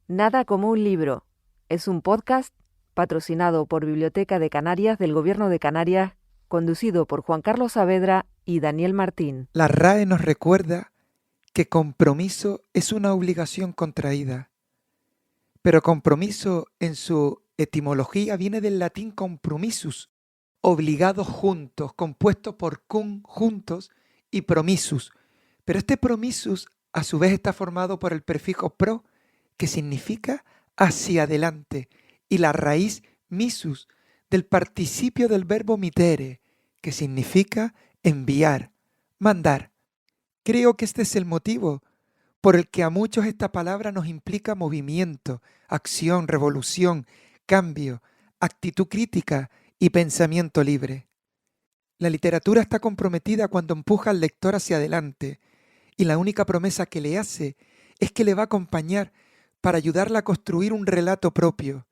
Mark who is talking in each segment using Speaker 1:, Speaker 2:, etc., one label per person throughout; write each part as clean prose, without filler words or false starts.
Speaker 1: Nada como un libro. Es un podcast patrocinado por Biblioteca de Canarias del Gobierno de Canarias, conducido por Juan Carlos Saavedra y Daniel Martín.
Speaker 2: La RAE nos recuerda que compromiso es una obligación contraída, pero compromiso en su etimología viene del latín compromissus, obligados juntos, compuesto por cum, juntos, y promissus. Pero este promissus a su vez está formado por el prefijo pro, que significa hacia adelante, y la raíz missus, del participio del verbo mitere, que significa enviar, mandar. Creo que este es el motivo por el que a muchos esta palabra nos implica movimiento, acción, revolución, cambio, actitud crítica y pensamiento libre. La literatura está comprometida cuando empuja al lector hacia adelante, y la única promesa que le hace es que le va a acompañar para ayudarla a construir un relato propio.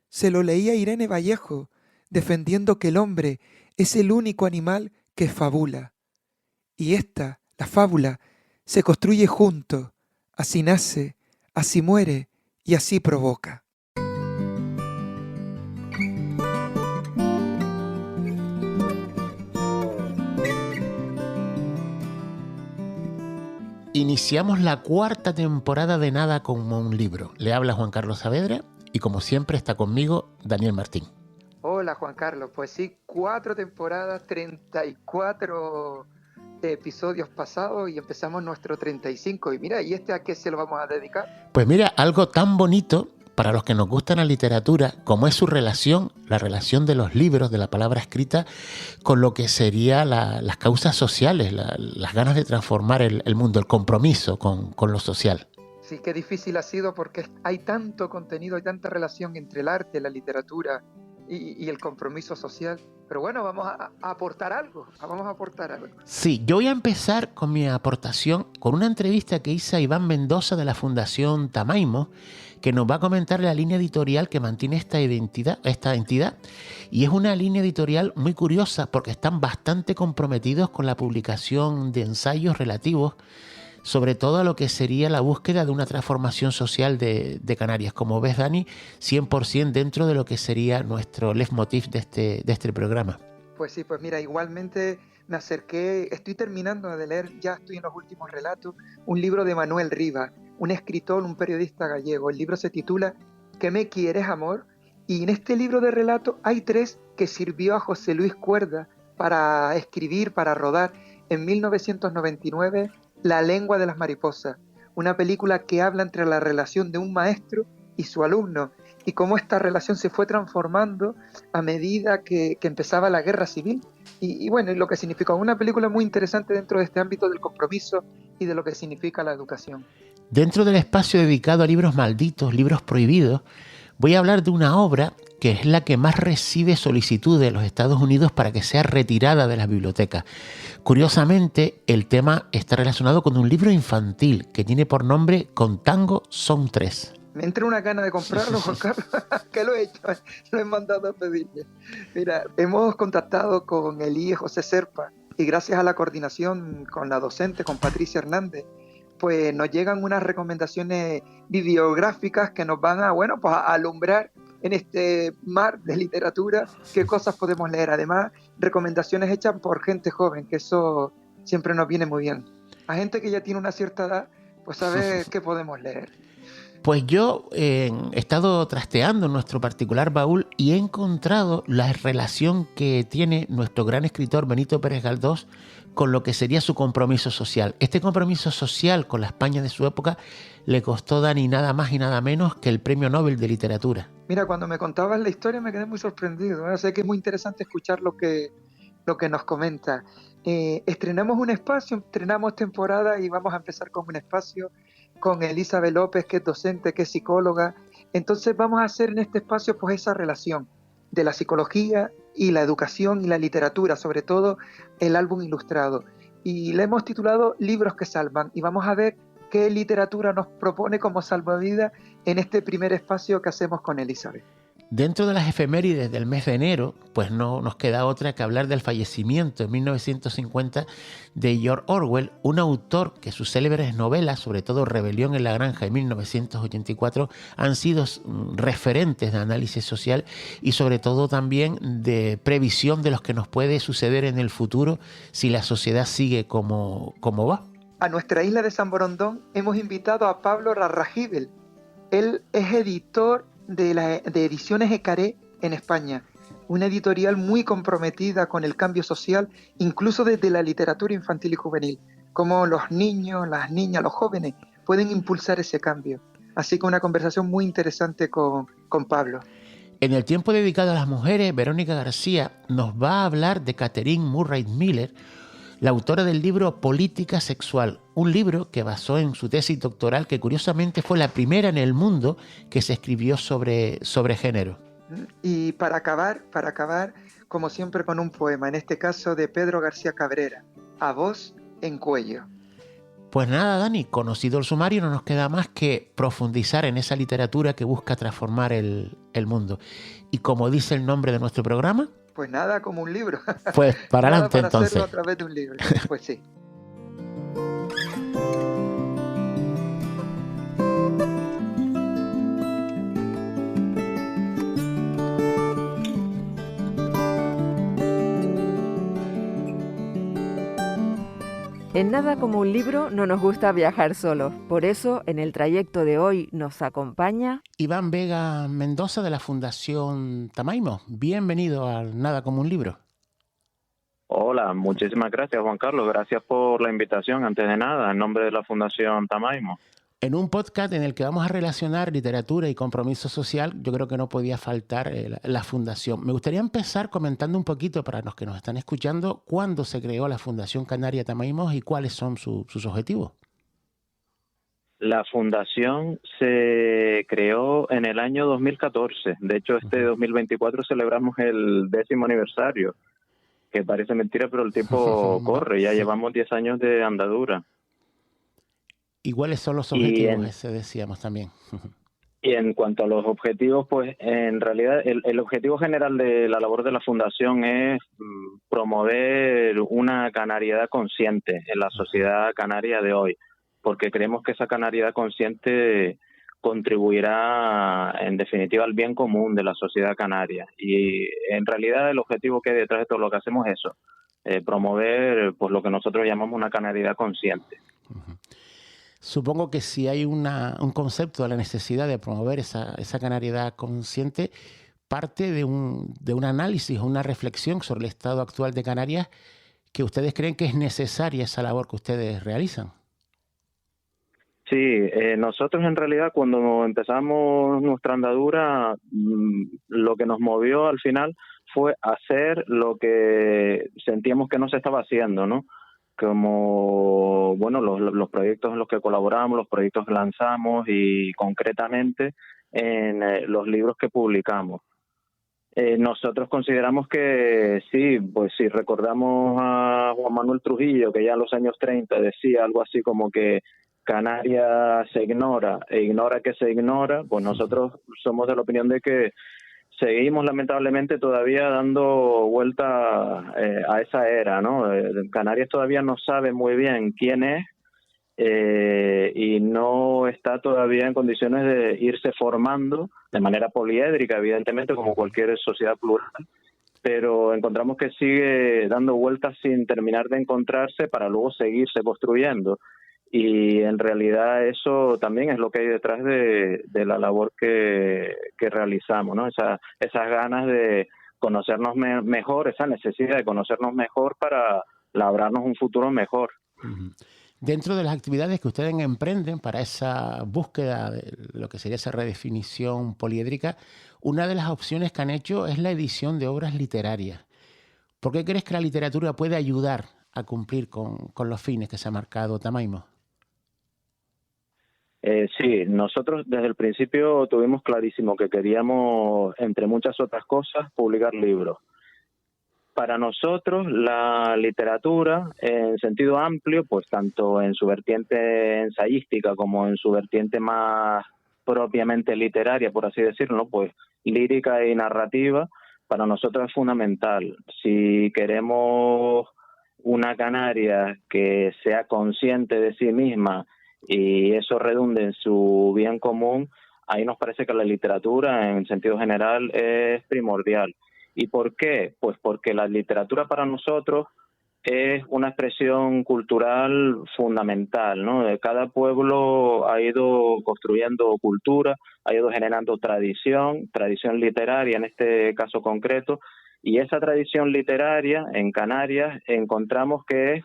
Speaker 2: Se lo leía Irene Vallejo, defendiendo que el hombre es el único animal que fabula. Y esta, la fábula, se construye junto, así nace, así muere y así provoca.
Speaker 3: Iniciamos la cuarta temporada de Nada como un libro. Le habla Juan Carlos Saavedra y como siempre está conmigo Daniel Martín.
Speaker 2: Hola Juan Carlos, pues sí, 4 temporadas, 34 episodios pasados y empezamos nuestro 35. Y mira, ¿y a qué se lo vamos a dedicar?
Speaker 3: Pues mira, algo tan bonito para los que nos gusta la literatura como es su relación, la relación de los libros, de la palabra escrita, con lo que serían las causas sociales, las ganas de transformar el mundo, el compromiso con lo social.
Speaker 2: Sí, qué difícil ha sido porque hay tanto contenido, hay tanta relación entre el arte, la literatura y el compromiso social. Pero bueno, vamos a aportar algo,
Speaker 3: Sí, yo voy a empezar con mi aportación con una entrevista que hice a Iván Mendoza de la Fundación Tamaimo, que nos va a comentar la línea editorial que mantiene esta entidad, y es una línea editorial muy curiosa porque están bastante comprometidos con la publicación de ensayos relativos sobre todo a lo que sería la búsqueda de una transformación social de Canarias. Como ves, Dani, 100% dentro de lo que sería nuestro leitmotiv de este programa.
Speaker 2: Pues sí, pues mira, igualmente me acerqué, estoy terminando de leer, ya estoy en los últimos relatos, un libro de Manuel Rivas, un escritor, un periodista gallego. El libro se titula ¿Qué me quieres, amor? Y en este libro de relatos hay 3 que sirvió a José Luis Cuerda para escribir, para rodar en 1999, La lengua de las mariposas, una película que habla entre la relación de un maestro y su alumno, y cómo esta relación se fue transformando a medida que empezaba la guerra civil. Y bueno, y lo que significó una película muy interesante dentro de este ámbito del compromiso y de lo que significa la educación.
Speaker 3: Dentro del espacio dedicado a libros malditos, libros prohibidos, voy a hablar de una obra que es la que más recibe solicitudes de los Estados Unidos para que sea retirada de las bibliotecas. Curiosamente, el tema está relacionado con un libro infantil que tiene por nombre Con tango son 3.
Speaker 2: Me entra una gana de comprarlo, Juan Carlos, que lo he hecho, lo he mandado a pedirle. Mira, hemos contactado con el IE José Serpa y gracias a la coordinación con la docente, con Patricia Hernández, pues nos llegan unas recomendaciones bibliográficas que nos van pues a alumbrar en este mar de literatura qué cosas podemos leer. Además, recomendaciones hechas por gente joven, que eso siempre nos viene muy bien. A gente que ya tiene una cierta edad, pues sabe qué podemos leer.
Speaker 3: Pues yo he estado trasteando en nuestro particular baúl y he encontrado la relación que tiene nuestro gran escritor Benito Pérez Galdós con lo que sería su compromiso social. Este compromiso social con la España de su época le costó, Dani, nada más y nada menos que el Premio Nobel de Literatura.
Speaker 2: Mira, cuando me contabas la historia me quedé muy sorprendido, ¿eh? O sea que es muy interesante escuchar lo que nos comenta. Estrenamos un espacio, estrenamos temporada y vamos a empezar con un espacio con Elizabeth López, que es docente, que es psicóloga. Entonces vamos a hacer en este espacio pues esa relación de la psicología y la educación y la literatura, sobre todo el álbum ilustrado. Y le hemos titulado Libros que salvan, y vamos a ver qué literatura nos propone como salvavidas en este primer espacio que hacemos con Elizabeth.
Speaker 3: Dentro de las efemérides del mes de enero, pues no nos queda otra que hablar del fallecimiento en 1950 de George Orwell, un autor que sus célebres novelas, sobre todo Rebelión en la Granja en 1984, han sido referentes de análisis social y sobre todo también de previsión de lo que nos puede suceder en el futuro si la sociedad sigue como va.
Speaker 2: A nuestra isla de San Borondón hemos invitado a Pablo Larragibel. Él es editor de Ediciones Ecaré en España, una editorial muy comprometida con el cambio social, incluso desde la literatura infantil y juvenil, cómo los niños, las niñas, los jóvenes pueden impulsar ese cambio. Así que una conversación muy interesante con Pablo.
Speaker 3: En el tiempo dedicado a las mujeres, Verónica García nos va a hablar de Catherine Murray Miller, la autora del libro Política Sexual, un libro que basó en su tesis doctoral, que curiosamente fue la primera en el mundo que se escribió sobre género.
Speaker 2: Y para acabar, como siempre, con un poema, en este caso de Pedro García Cabrera, A voz en cuello.
Speaker 3: Pues nada, Dani, conocido el sumario, no nos queda más que profundizar en esa literatura que busca transformar el mundo. Y como dice el nombre de nuestro programa...
Speaker 2: Pues nada, como un libro.
Speaker 3: Pues para adelante entonces.
Speaker 2: Hacerlo a través de un libro. Pues sí.
Speaker 1: En Nada como un libro no nos gusta viajar solos. Por eso, en el trayecto de hoy nos acompaña
Speaker 3: Iván Vega Mendoza de la Fundación Tamaimo. Bienvenido a Nada como un libro.
Speaker 4: Hola, muchísimas gracias, Juan Carlos. Gracias por la invitación, antes de nada, en nombre de la Fundación Tamaimo.
Speaker 3: En un podcast en el que vamos a relacionar literatura y compromiso social, yo creo que no podía faltar la Fundación. Me gustaría empezar comentando un poquito para los que nos están escuchando cuándo se creó la Fundación Canaria Tamaimo y cuáles son sus objetivos.
Speaker 4: La Fundación se creó en el año 2014. De hecho, este 2024 celebramos el 10º aniversario, que parece mentira, pero el tiempo corre. Ya llevamos 10 años de andadura.
Speaker 3: ¿Y cuáles son los objetivos? Ese decíamos también.
Speaker 4: Y en cuanto a los objetivos, pues en realidad el objetivo general de la labor de la Fundación es promover una canariedad consciente en la sociedad canaria de hoy, porque creemos que esa canariedad consciente contribuirá en definitiva al bien común de la sociedad canaria. Y en realidad el objetivo que hay detrás de todo lo que hacemos es eso, promover pues lo que nosotros llamamos una canariedad consciente.
Speaker 3: Supongo que si hay un concepto de la necesidad de promover esa canariedad consciente, parte de un análisis o una reflexión sobre el estado actual de Canarias, que ustedes creen que es necesaria esa labor que ustedes realizan.
Speaker 4: Sí, nosotros en realidad cuando empezamos nuestra andadura, lo que nos movió al final fue hacer lo que sentíamos que no se estaba haciendo, ¿no? Como, bueno, los proyectos en los que colaboramos, los proyectos que lanzamos y concretamente en los libros que publicamos. Nosotros consideramos que sí, pues si recordamos a Juan Manuel Trujillo, que ya en los años 30 decía algo así como que Canarias se ignora e ignora que se ignora, pues nosotros somos de la opinión de que seguimos lamentablemente todavía dando vuelta a esa era, ¿no? Canarias todavía no sabe muy bien quién es y no está todavía en condiciones de irse formando de manera poliédrica, evidentemente, como cualquier sociedad plural, pero encontramos que sigue dando vueltas sin terminar de encontrarse para luego seguirse construyendo. Y en realidad eso también es lo que hay detrás de la labor que realizamos, ¿no? Esas ganas de conocernos mejor, esa necesidad de conocernos mejor para labrarnos un futuro mejor.
Speaker 3: Dentro de las actividades que ustedes emprenden para esa búsqueda de lo que sería esa redefinición poliédrica, una de las opciones que han hecho es la edición de obras literarias. ¿Por qué crees que la literatura puede ayudar a cumplir con los fines que se ha marcado Tamaimo?
Speaker 4: Sí, nosotros desde el principio tuvimos clarísimo que queríamos, entre muchas otras cosas, publicar libros. Para nosotros, la literatura, en sentido amplio, pues tanto en su vertiente ensayística como en su vertiente más propiamente literaria, por así decirlo, ¿no? Pues lírica y narrativa, para nosotros es fundamental. Si queremos una Canarias que sea consciente de sí misma y eso redunde en su bien común, ahí nos parece que la literatura, en sentido general, es primordial. ¿Y por qué? Pues porque la literatura para nosotros es una expresión cultural fundamental, ¿no? Cada pueblo ha ido construyendo cultura, ha ido generando tradición literaria en este caso concreto, y esa tradición literaria en Canarias encontramos que es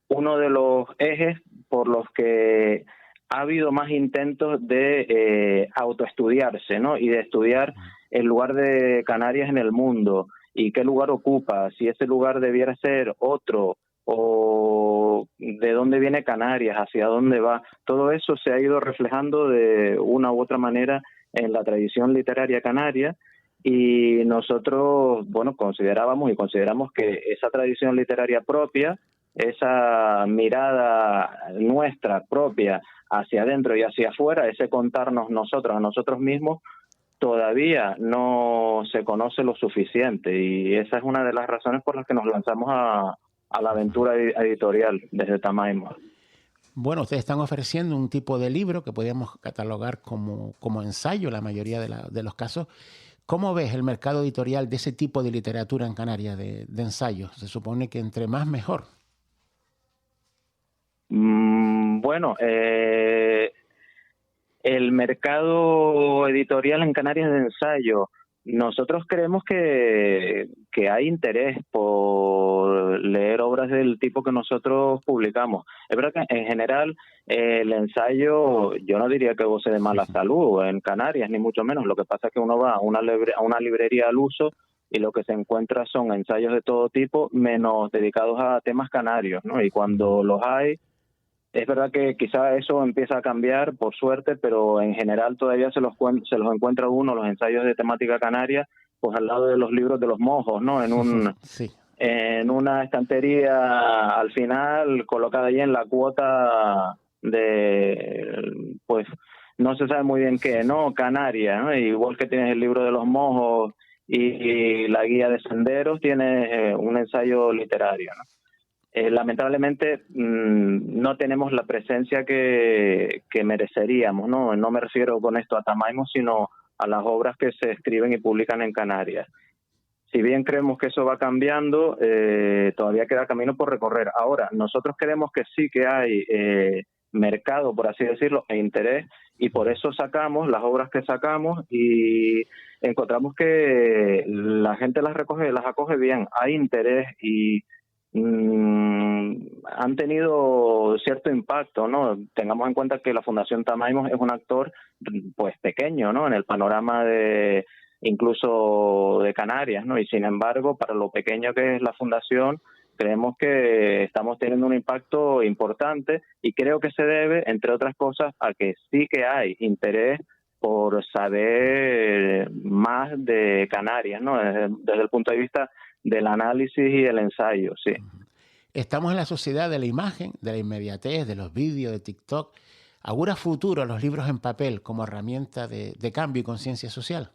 Speaker 4: uno de los ejes por los que ha habido más intentos de autoestudiarse, ¿no? Y de estudiar el lugar de Canarias en el mundo y qué lugar ocupa, si ese lugar debiera ser otro, o de dónde viene Canarias, hacia dónde va. Todo eso se ha ido reflejando de una u otra manera en la tradición literaria canaria, y nosotros, bueno, considerábamos y consideramos que esa tradición literaria propia, esa mirada nuestra propia hacia adentro y hacia afuera, ese contarnos nosotros a nosotros mismos, todavía no se conoce lo suficiente, y esa es una de las razones por las que nos lanzamos a la aventura editorial desde Tamaimo.
Speaker 3: Bueno, ustedes están ofreciendo un tipo de libro que podríamos catalogar como ensayo, la mayoría de los casos. ¿Cómo ves el mercado editorial de ese tipo de literatura en Canarias, de ensayos? Se supone que entre más mejor.
Speaker 4: Bueno, el mercado editorial en Canarias de ensayo, nosotros creemos que hay interés por leer obras del tipo que nosotros publicamos. Es verdad que en general el ensayo, yo no diría que goce de mala salud en Canarias, ni mucho menos. Lo que pasa es que uno va a una librería al uso y lo que se encuentra son ensayos de todo tipo, menos dedicados a temas canarios, ¿no? Y cuando los hay, es verdad que quizá eso empieza a cambiar, por suerte, pero en general todavía se los encuentra uno, los ensayos de temática canaria, pues al lado de los libros de los mojos, ¿no?
Speaker 3: Sí.
Speaker 4: En una estantería al final, colocada allí en la cuota de, pues, no se sabe muy bien qué, ¿no? Canaria, ¿no? Igual que tienes el libro de los mojos y la guía de senderos, tienes un ensayo literario, ¿no? Lamentablemente no tenemos la presencia que mereceríamos, ¿no? No me refiero con esto a Tamaimo, sino a las obras que se escriben y publican en Canarias. Si bien creemos que eso va cambiando, todavía queda camino por recorrer. Ahora, nosotros creemos que sí que hay mercado, por así decirlo, e interés, y por eso sacamos las obras que sacamos y encontramos que la gente las acoge bien, hay interés y han tenido cierto impacto, ¿no? Tengamos en cuenta que la Fundación Tamaimo es un actor pues pequeño, ¿no? En el panorama de incluso de Canarias, ¿no? Y sin embargo, para lo pequeño que es la fundación, creemos que estamos teniendo un impacto importante, y creo que se debe, entre otras cosas, a que sí que hay interés por saber más de Canarias, ¿no? Desde el punto de vista del análisis y el ensayo, sí.
Speaker 3: Estamos en la sociedad de la imagen, de la inmediatez, de los vídeos, de TikTok. ¿Augura futuro los libros en papel como herramienta de cambio y conciencia social?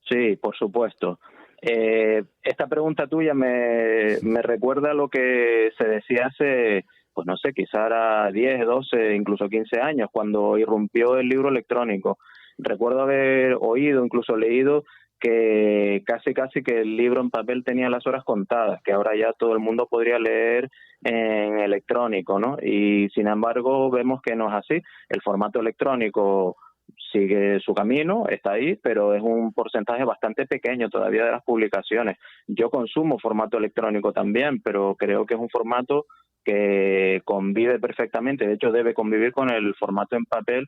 Speaker 4: Sí, por supuesto. Esta pregunta tuya me recuerda a lo que se decía hace, pues no sé, quizá era 10, 12, incluso 15 años, cuando irrumpió el libro electrónico. Recuerdo haber oído, incluso leído, que casi que el libro en papel tenía las horas contadas, que ahora ya todo el mundo podría leer en electrónico, ¿no? Y sin embargo vemos que no es así. El formato electrónico sigue su camino, está ahí, pero es un porcentaje bastante pequeño todavía de las publicaciones. Yo consumo formato electrónico también, pero creo que es un formato que convive perfectamente, de hecho debe convivir con el formato en papel,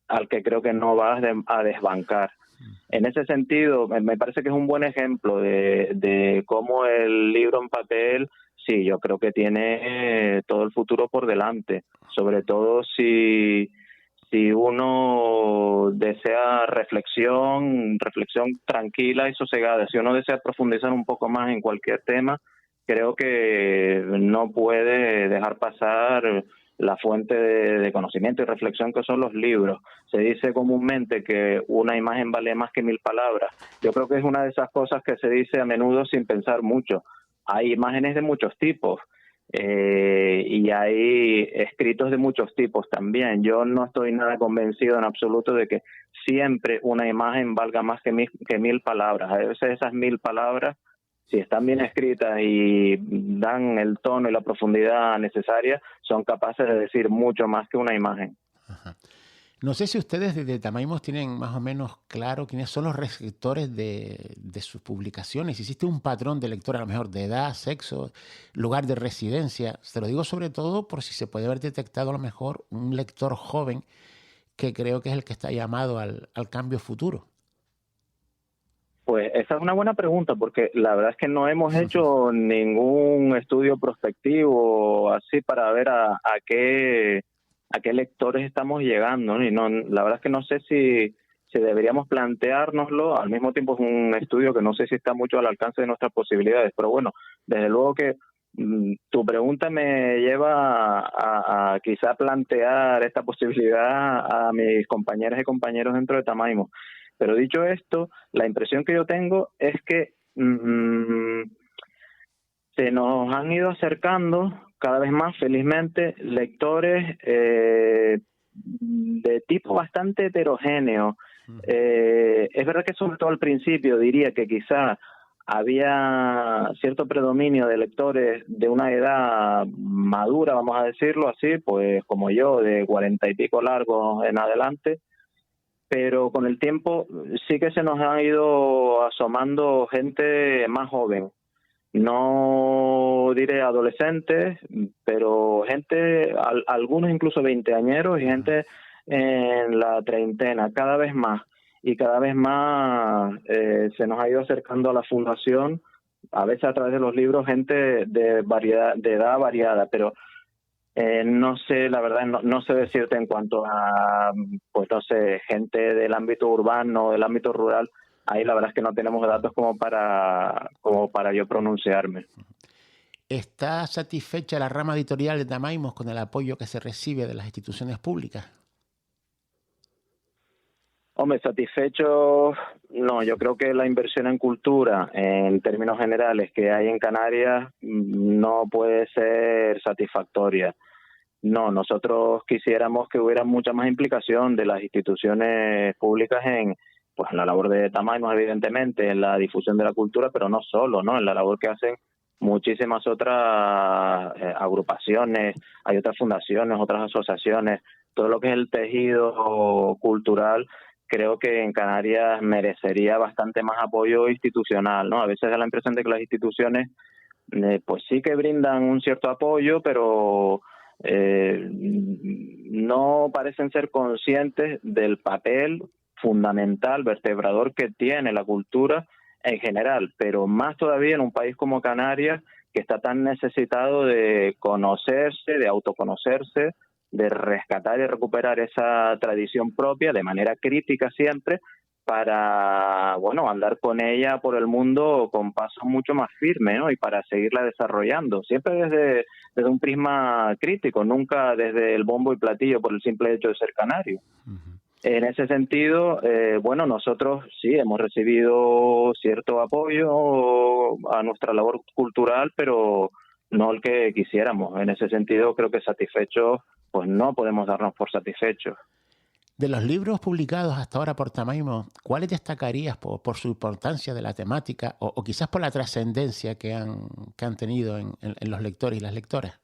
Speaker 4: al que creo que no va a desbancar. En ese sentido, me parece que es un buen ejemplo de cómo el libro en papel, sí, yo creo que tiene todo el futuro por delante, sobre todo si uno desea reflexión tranquila y sosegada, si uno desea profundizar un poco más en cualquier tema, creo que no puede dejar pasar la fuente de conocimiento y reflexión que son los libros. Se dice comúnmente que una imagen vale más que 1000 palabras. Yo creo que es una de esas cosas que se dice a menudo sin pensar mucho. Hay imágenes de muchos tipos y hay escritos de muchos tipos también. Yo no estoy nada convencido en absoluto de que siempre una imagen valga más que 1000 palabras. A veces esas 1000 palabras, si están bien escritas y dan el tono y la profundidad necesaria, son capaces de decir mucho más que una imagen.
Speaker 3: Ajá. No sé si ustedes desde Tamaimos tienen más o menos claro quiénes son los receptores de sus publicaciones. ¿Existe un patrón de lector, a lo mejor de edad, sexo, lugar de residencia? Se lo digo sobre todo por si se puede haber detectado a lo mejor un lector joven que creo que es el que está llamado al cambio futuro.
Speaker 4: Pues esa es una buena pregunta, porque la verdad es que no hemos hecho ningún estudio prospectivo así para ver a qué lectores estamos llegando, ¿no? Y no, la verdad es que no sé si deberíamos planteárnoslo. Al mismo tiempo es un estudio que no sé si está mucho al alcance de nuestras posibilidades, pero bueno, desde luego que tu pregunta me lleva a quizá plantear esta posibilidad a mis compañeras y compañeros dentro de Tamaimo. Pero dicho esto, la impresión que yo tengo es que se nos han ido acercando cada vez más, felizmente, lectores de tipo bastante heterogéneo. Es verdad que sobre todo al principio diría que quizá había cierto predominio de lectores de una edad madura, vamos a decirlo así, pues como yo, de 40 y pico largos en adelante, pero con el tiempo sí que se nos ha ido asomando gente más joven. No diré adolescentes, pero gente, algunos incluso veinteañeros y gente en la treintena, cada vez más. Y cada vez más se nos ha ido acercando a la fundación, a veces a través de los libros, gente de edad variada, pero no sé, la verdad, no sé decirte en cuanto a, pues no sé, gente del ámbito urbano, del ámbito rural. Ahí la verdad es que no tenemos datos como para yo pronunciarme.
Speaker 3: ¿Está satisfecha la rama editorial de Tamaimos con el apoyo que se recibe de las instituciones públicas?
Speaker 4: Hombre, satisfecho, no, yo creo que la inversión en cultura, en términos generales, que hay en Canarias, no puede ser satisfactoria. No, nosotros quisiéramos que hubiera mucha más implicación de las instituciones públicas pues en la labor de Tamaimos, evidentemente, en la difusión de la cultura, pero no solo, ¿no? En la labor que hacen muchísimas otras agrupaciones, hay otras fundaciones, otras asociaciones, todo lo que es el tejido cultural. Creo que en Canarias merecería bastante más apoyo institucional, ¿no? A veces da la impresión de que las instituciones pues sí que brindan un cierto apoyo, pero no parecen ser conscientes del papel fundamental, vertebrador que tiene la cultura en general, pero más todavía en un país como Canarias, que está tan necesitado de conocerse, de autoconocerse, de rescatar y recuperar esa tradición propia de manera crítica siempre, para, bueno, andar con ella por el mundo con pasos mucho más firmes, ¿no? Y para seguirla desarrollando, siempre desde un prisma crítico, nunca desde el bombo y platillo por el simple hecho de ser canario. En ese sentido, bueno, nosotros sí hemos recibido cierto apoyo a nuestra labor cultural, pero no el que quisiéramos. En ese sentido, creo que satisfechos, pues no podemos darnos por satisfechos.
Speaker 3: De los libros publicados hasta ahora por Tamaimo, ¿cuáles destacarías por su importancia de la temática o quizás por la trascendencia que han tenido en los lectores y las lectoras?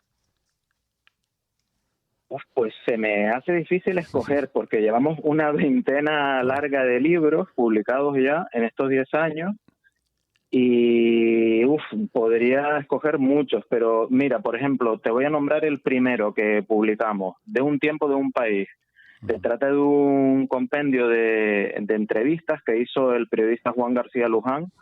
Speaker 4: Pues se me hace difícil escoger porque llevamos una veintena larga de libros publicados ya en estos 10 años y podría escoger muchos, pero mira, por ejemplo, te voy a nombrar el primero que publicamos, De un tiempo de un país. Se trata de un compendio de entrevistas que hizo el periodista Juan García Luján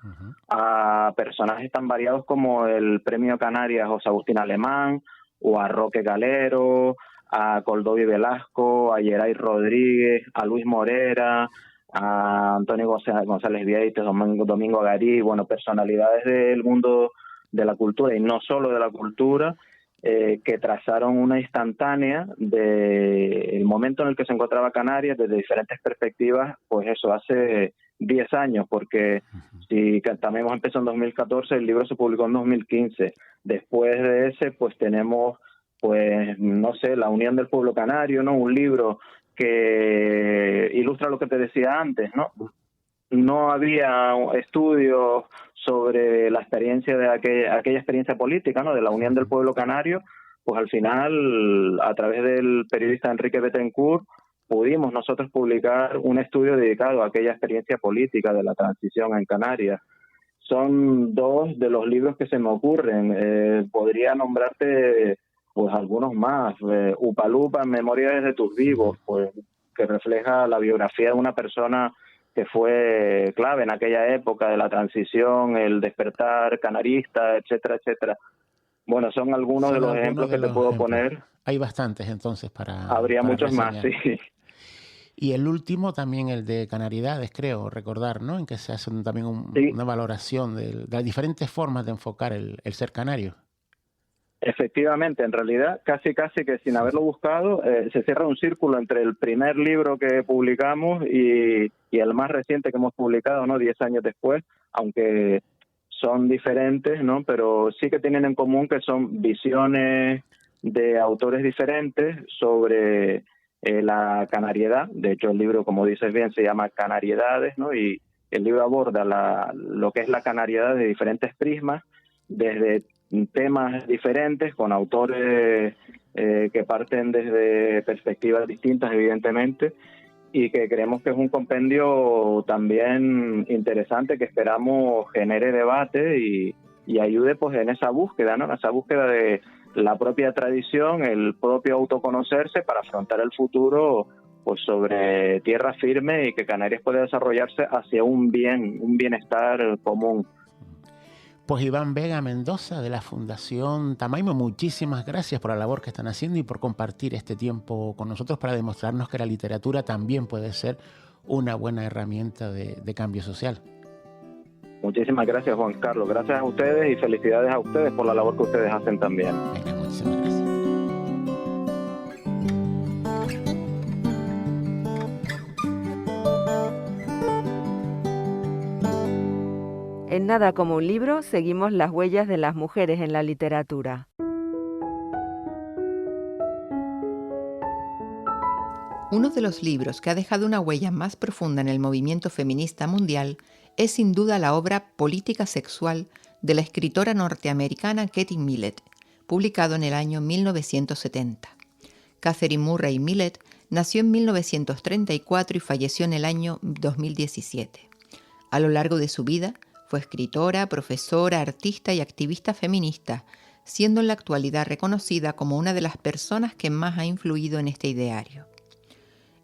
Speaker 4: a personajes tan variados como el Premio Canarias José Agustín Alemán, o a Roque Galero, a Coldovi Velasco, a Geray Rodríguez, a Luis Morera, a Antonio González Vieites, Domingo Garí, bueno, personalidades del mundo de la cultura y no solo de la cultura, que trazaron una instantánea del momento en el que se encontraba Canarias desde diferentes perspectivas, pues eso, hace 10 años, porque si Tamemos empezó en 2014, el libro se publicó en 2015. Después de ese, pues tenemos, pues no sé, La Unión del Pueblo Canario, ¿no? Un libro que ilustra lo que te decía antes, ¿no? No había estudios sobre la experiencia de aquella experiencia política, ¿no? De la Unión del Pueblo Canario. Pues al final, a través del periodista Enrique Betancourt, pudimos nosotros publicar un estudio dedicado a aquella experiencia política de la transición en Canarias. Son dos de los libros que se me ocurren. Podría nombrarte pues algunos más. Upalupa, Memoria desde tus vivos, pues que refleja la biografía de una persona que fue clave en aquella época de la transición, el despertar canarista, etcétera, etcétera. Bueno, son algunos de los ejemplos que te puedo poner.
Speaker 3: Hay bastantes entonces para...
Speaker 4: Habría
Speaker 3: para
Speaker 4: muchos
Speaker 3: reseñar.
Speaker 4: más, sí.
Speaker 3: Y el último también, el de Canariedades, creo recordar, ¿no? En que se hace también
Speaker 4: Sí.
Speaker 3: una valoración de las diferentes formas de enfocar el ser canario.
Speaker 4: Efectivamente, en realidad, casi que sin haberlo buscado, se cierra un círculo entre el primer libro que publicamos y el más reciente que hemos publicado, ¿no? 10 años después, aunque son diferentes, ¿no? Pero sí que tienen en común que son visiones de autores diferentes sobre la canariedad. De hecho, el libro, como dices bien, se llama Canariedades, ¿no? Y el libro aborda lo que es la canariedad de diferentes prismas, desde temas diferentes, con autores que parten desde perspectivas distintas, evidentemente, y que creemos que es un compendio también interesante que esperamos genere debate y ayude pues en esa búsqueda, ¿no? En esa búsqueda de la propia tradición, el propio autoconocerse para afrontar el futuro pues sobre tierra firme y que Canarias pueda desarrollarse hacia un bienestar común.
Speaker 3: Pues Iván Vega Mendoza, de la Fundación Tamaimo, muchísimas gracias por la labor que están haciendo y por compartir este tiempo con nosotros para demostrarnos que la literatura también puede ser una buena herramienta de cambio social.
Speaker 4: Muchísimas gracias, Juan Carlos. Gracias a ustedes y felicidades a ustedes por la labor que ustedes hacen también.
Speaker 3: Venga, muchísimas gracias.
Speaker 1: En Nada como un libro, seguimos las huellas de las mujeres en la literatura.
Speaker 5: Uno de los libros que ha dejado una huella más profunda en el movimiento feminista mundial es sin duda la obra Política sexual de la escritora norteamericana Katie Millett, publicado en el año 1970. Catherine Murray Millett nació en 1934 y falleció en el año 2017. A lo largo de su vida, fue escritora, profesora, artista y activista feminista, siendo en la actualidad reconocida como una de las personas que más ha influido en este ideario.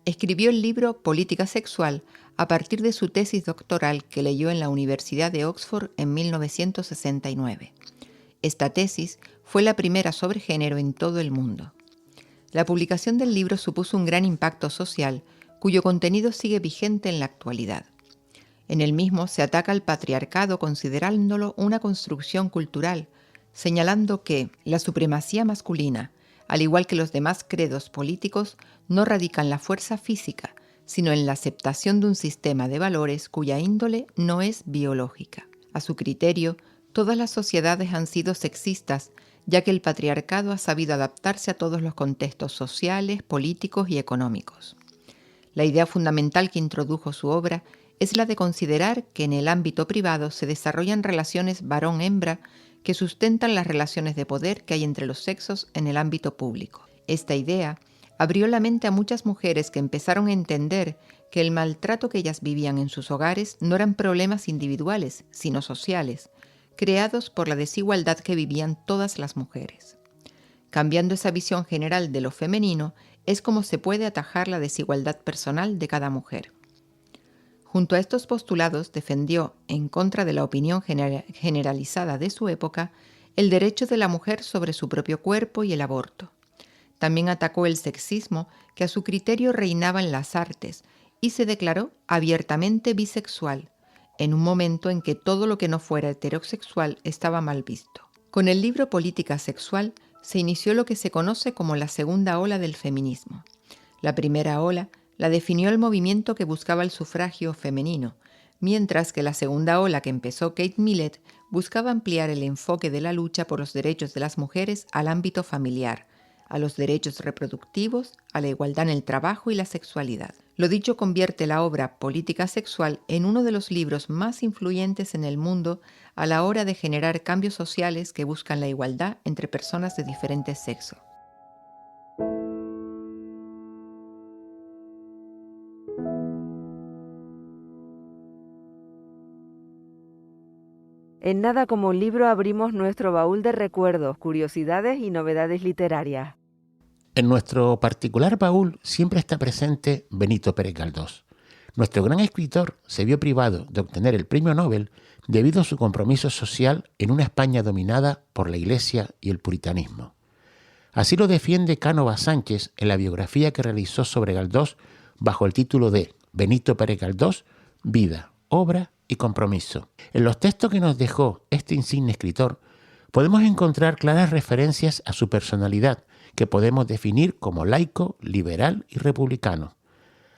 Speaker 5: Escribió el libro Política sexual a partir de su tesis doctoral que leyó en la Universidad de Oxford en 1969. Esta tesis fue la primera sobre género en todo el mundo. La publicación del libro supuso un gran impacto social, cuyo contenido sigue vigente en la actualidad. En el mismo se ataca al patriarcado considerándolo una construcción cultural, señalando que la supremacía masculina, al igual que los demás credos políticos, no radica en la fuerza física, sino en la aceptación de un sistema de valores cuya índole no es biológica. A su criterio, todas las sociedades han sido sexistas, ya que el patriarcado ha sabido adaptarse a todos los contextos sociales, políticos y económicos. La idea fundamental que introdujo su obra es la de considerar que en el ámbito privado se desarrollan relaciones varón-hembra que sustentan las relaciones de poder que hay entre los sexos en el ámbito público. Esta idea abrió la mente a muchas mujeres que empezaron a entender que el maltrato que ellas vivían en sus hogares no eran problemas individuales, sino sociales, creados por la desigualdad que vivían todas las mujeres. Cambiando esa visión general de lo femenino es como se puede atajar la desigualdad personal de cada mujer. Junto a estos postulados defendió, en contra de la opinión generalizada de su época, el derecho de la mujer sobre su propio cuerpo y el aborto. También atacó el sexismo que a su criterio reinaba en las artes y se declaró abiertamente bisexual, en un momento en que todo lo que no fuera heterosexual estaba mal visto. Con el libro Política sexual se inició lo que se conoce como la segunda ola del feminismo. La primera ola la definió el movimiento que buscaba el sufragio femenino, mientras que la segunda ola que empezó Kate Millett buscaba ampliar el enfoque de la lucha por los derechos de las mujeres al ámbito familiar, a los derechos reproductivos, a la igualdad en el trabajo y la sexualidad. Lo dicho convierte la obra Política Sexual en uno de los libros más influyentes en el mundo a la hora de generar cambios sociales que buscan la igualdad entre personas de diferentes sexos.
Speaker 1: En Nada como un libro abrimos nuestro baúl de recuerdos, curiosidades y novedades literarias.
Speaker 3: En nuestro particular baúl siempre está presente Benito Pérez Galdós. Nuestro gran escritor se vio privado de obtener el premio Nobel debido a su compromiso social en una España dominada por la Iglesia y el puritanismo. Así lo defiende Cánovas Sánchez en la biografía que realizó sobre Galdós bajo el título de Benito Pérez Galdós, Vida, Obra y Compromiso. En los textos que nos dejó este insigne escritor podemos encontrar claras referencias a su personalidad, que podemos definir como laico, liberal y republicano.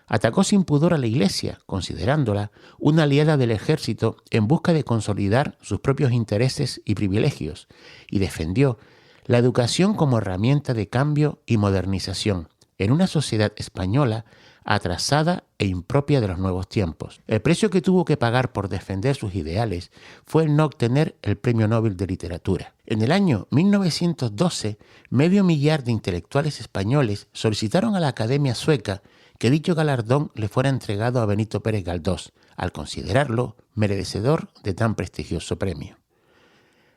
Speaker 3: Atacó sin pudor a la Iglesia, considerándola una aliada del ejército en busca de consolidar sus propios intereses y privilegios, y defendió la educación como herramienta de cambio y modernización en una sociedad española atrasada e impropia de los nuevos tiempos. El precio que tuvo que pagar por defender sus ideales fue el no obtener el Premio Nobel de Literatura. En el año 1912, medio millar de intelectuales españoles solicitaron a la Academia Sueca que dicho galardón le fuera entregado a Benito Pérez Galdós, al considerarlo merecedor de tan prestigioso premio.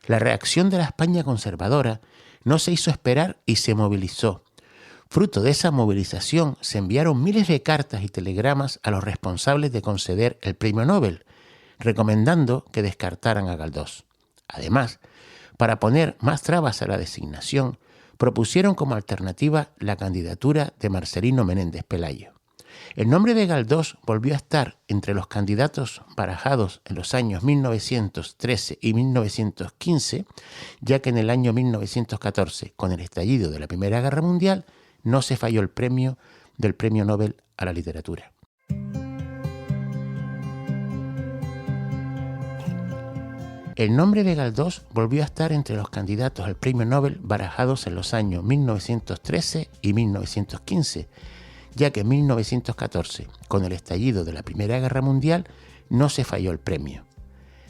Speaker 3: La reacción de la España conservadora no se hizo esperar y se movilizó. Fruto de esa movilización se enviaron miles de cartas y telegramas a los responsables de conceder el premio Nobel, recomendando que descartaran a Galdós. Además, para poner más trabas a la designación, propusieron como alternativa la candidatura de Marcelino Menéndez Pelayo. El nombre de Galdós volvió a estar entre los candidatos barajados en los años 1913 y 1915, ya que en el año 1914, con el estallido de la Primera Guerra Mundial, no se falló el premio del Premio Nobel a la Literatura. El nombre de Galdós volvió a estar entre los candidatos al Premio Nobel barajados en los años 1913 y 1915, ya que en 1914, con el estallido de la Primera Guerra Mundial, no se falló el premio.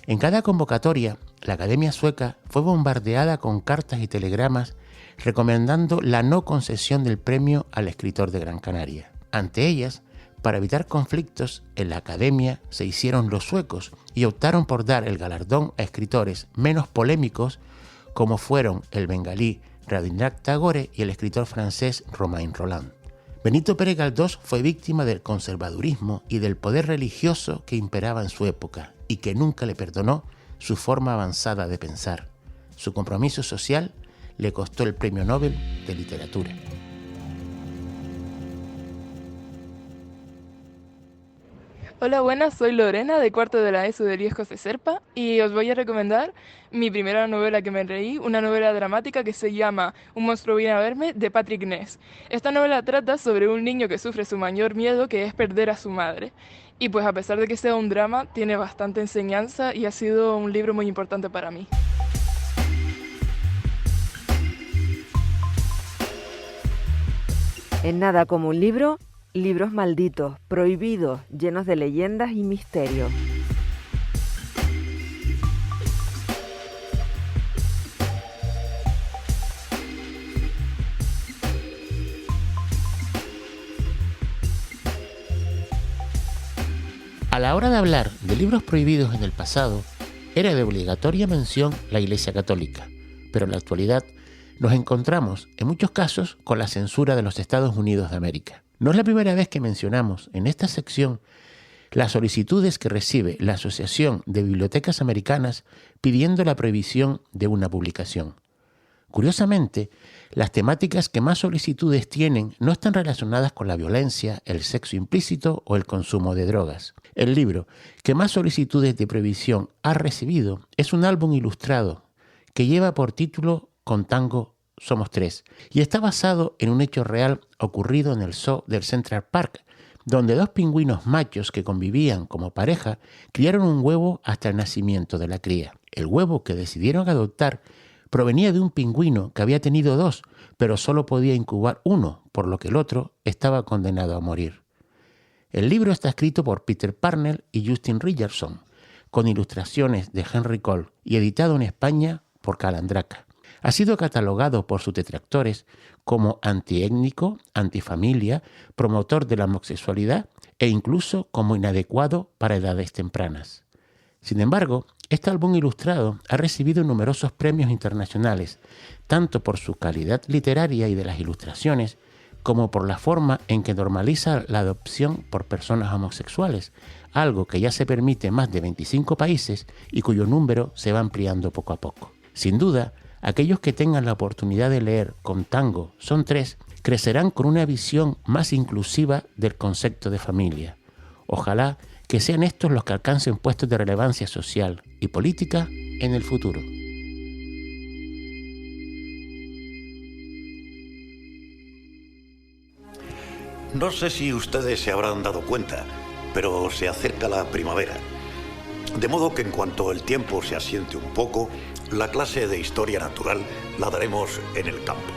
Speaker 3: En cada convocatoria, la Academia Sueca fue bombardeada con cartas y telegramas recomendando la no concesión del premio al escritor de Gran Canaria. Ante ellas, para evitar conflictos, en la Academia se hicieron los suecos y optaron por dar el galardón a escritores menos polémicos como fueron el bengalí Rabindranath Tagore y el escritor francés Romain Rolland. Benito Pérez Galdós fue víctima del conservadurismo y del poder religioso que imperaba en su época y que nunca le perdonó su forma avanzada de pensar. Su compromiso social le costó el Premio Nobel de Literatura.
Speaker 6: Hola, buenas, soy Lorena, de cuarto de la ESO de Elías José Serpa, y os voy a recomendar mi primera novela que me leí, una novela dramática que se llama Un monstruo viene a verme, de Patrick Ness. Esta novela trata sobre un niño que sufre su mayor miedo, que es perder a su madre. Y pues a pesar de que sea un drama, tiene bastante enseñanza y ha sido un libro muy importante para mí.
Speaker 1: En Nada como un libro, libros malditos, prohibidos, llenos de leyendas y misterios.
Speaker 3: A la hora de hablar de libros prohibidos en el pasado, era de obligatoria mención la Iglesia Católica, pero en la actualidad nos encontramos, en muchos casos, con la censura de los Estados Unidos de América. No es la primera vez que mencionamos en esta sección las solicitudes que recibe la Asociación de Bibliotecas Americanas pidiendo la prohibición de una publicación. Curiosamente, las temáticas que más solicitudes tienen no están relacionadas con la violencia, el sexo implícito o el consumo de drogas. El libro que más solicitudes de prohibición ha recibido es un álbum ilustrado que lleva por título Con tango somos 3, y está basado en un hecho real ocurrido en el zoo del Central Park, donde 2 pingüinos machos que convivían como pareja criaron un huevo hasta el nacimiento de la cría. El huevo que decidieron adoptar provenía de un pingüino que había tenido 2, pero solo podía incubar 1, por lo que el otro estaba condenado a morir. El libro está escrito por Peter Parnell y Justin Richardson, con ilustraciones de Henry Cole y editado en España por Calandraca. Ha sido catalogado por sus detractores como antiétnico, antifamilia, promotor de la homosexualidad e incluso como inadecuado para edades tempranas. Sin embargo, este álbum ilustrado ha recibido numerosos premios internacionales, tanto por su calidad literaria y de las ilustraciones, como por la forma en que normaliza la adopción por personas homosexuales, algo que ya se permite en más de 25 países y cuyo número se va ampliando poco a poco. Sin duda, aquellos que tengan la oportunidad de leer Contango son 3, crecerán con una visión más inclusiva del concepto de familia. Ojalá que sean estos los que alcancen puestos de relevancia social y política en el futuro.
Speaker 7: No sé si ustedes se habrán dado cuenta, pero se acerca la primavera. De modo que en cuanto el tiempo se asiente un poco, la clase de historia natural la daremos en el campo.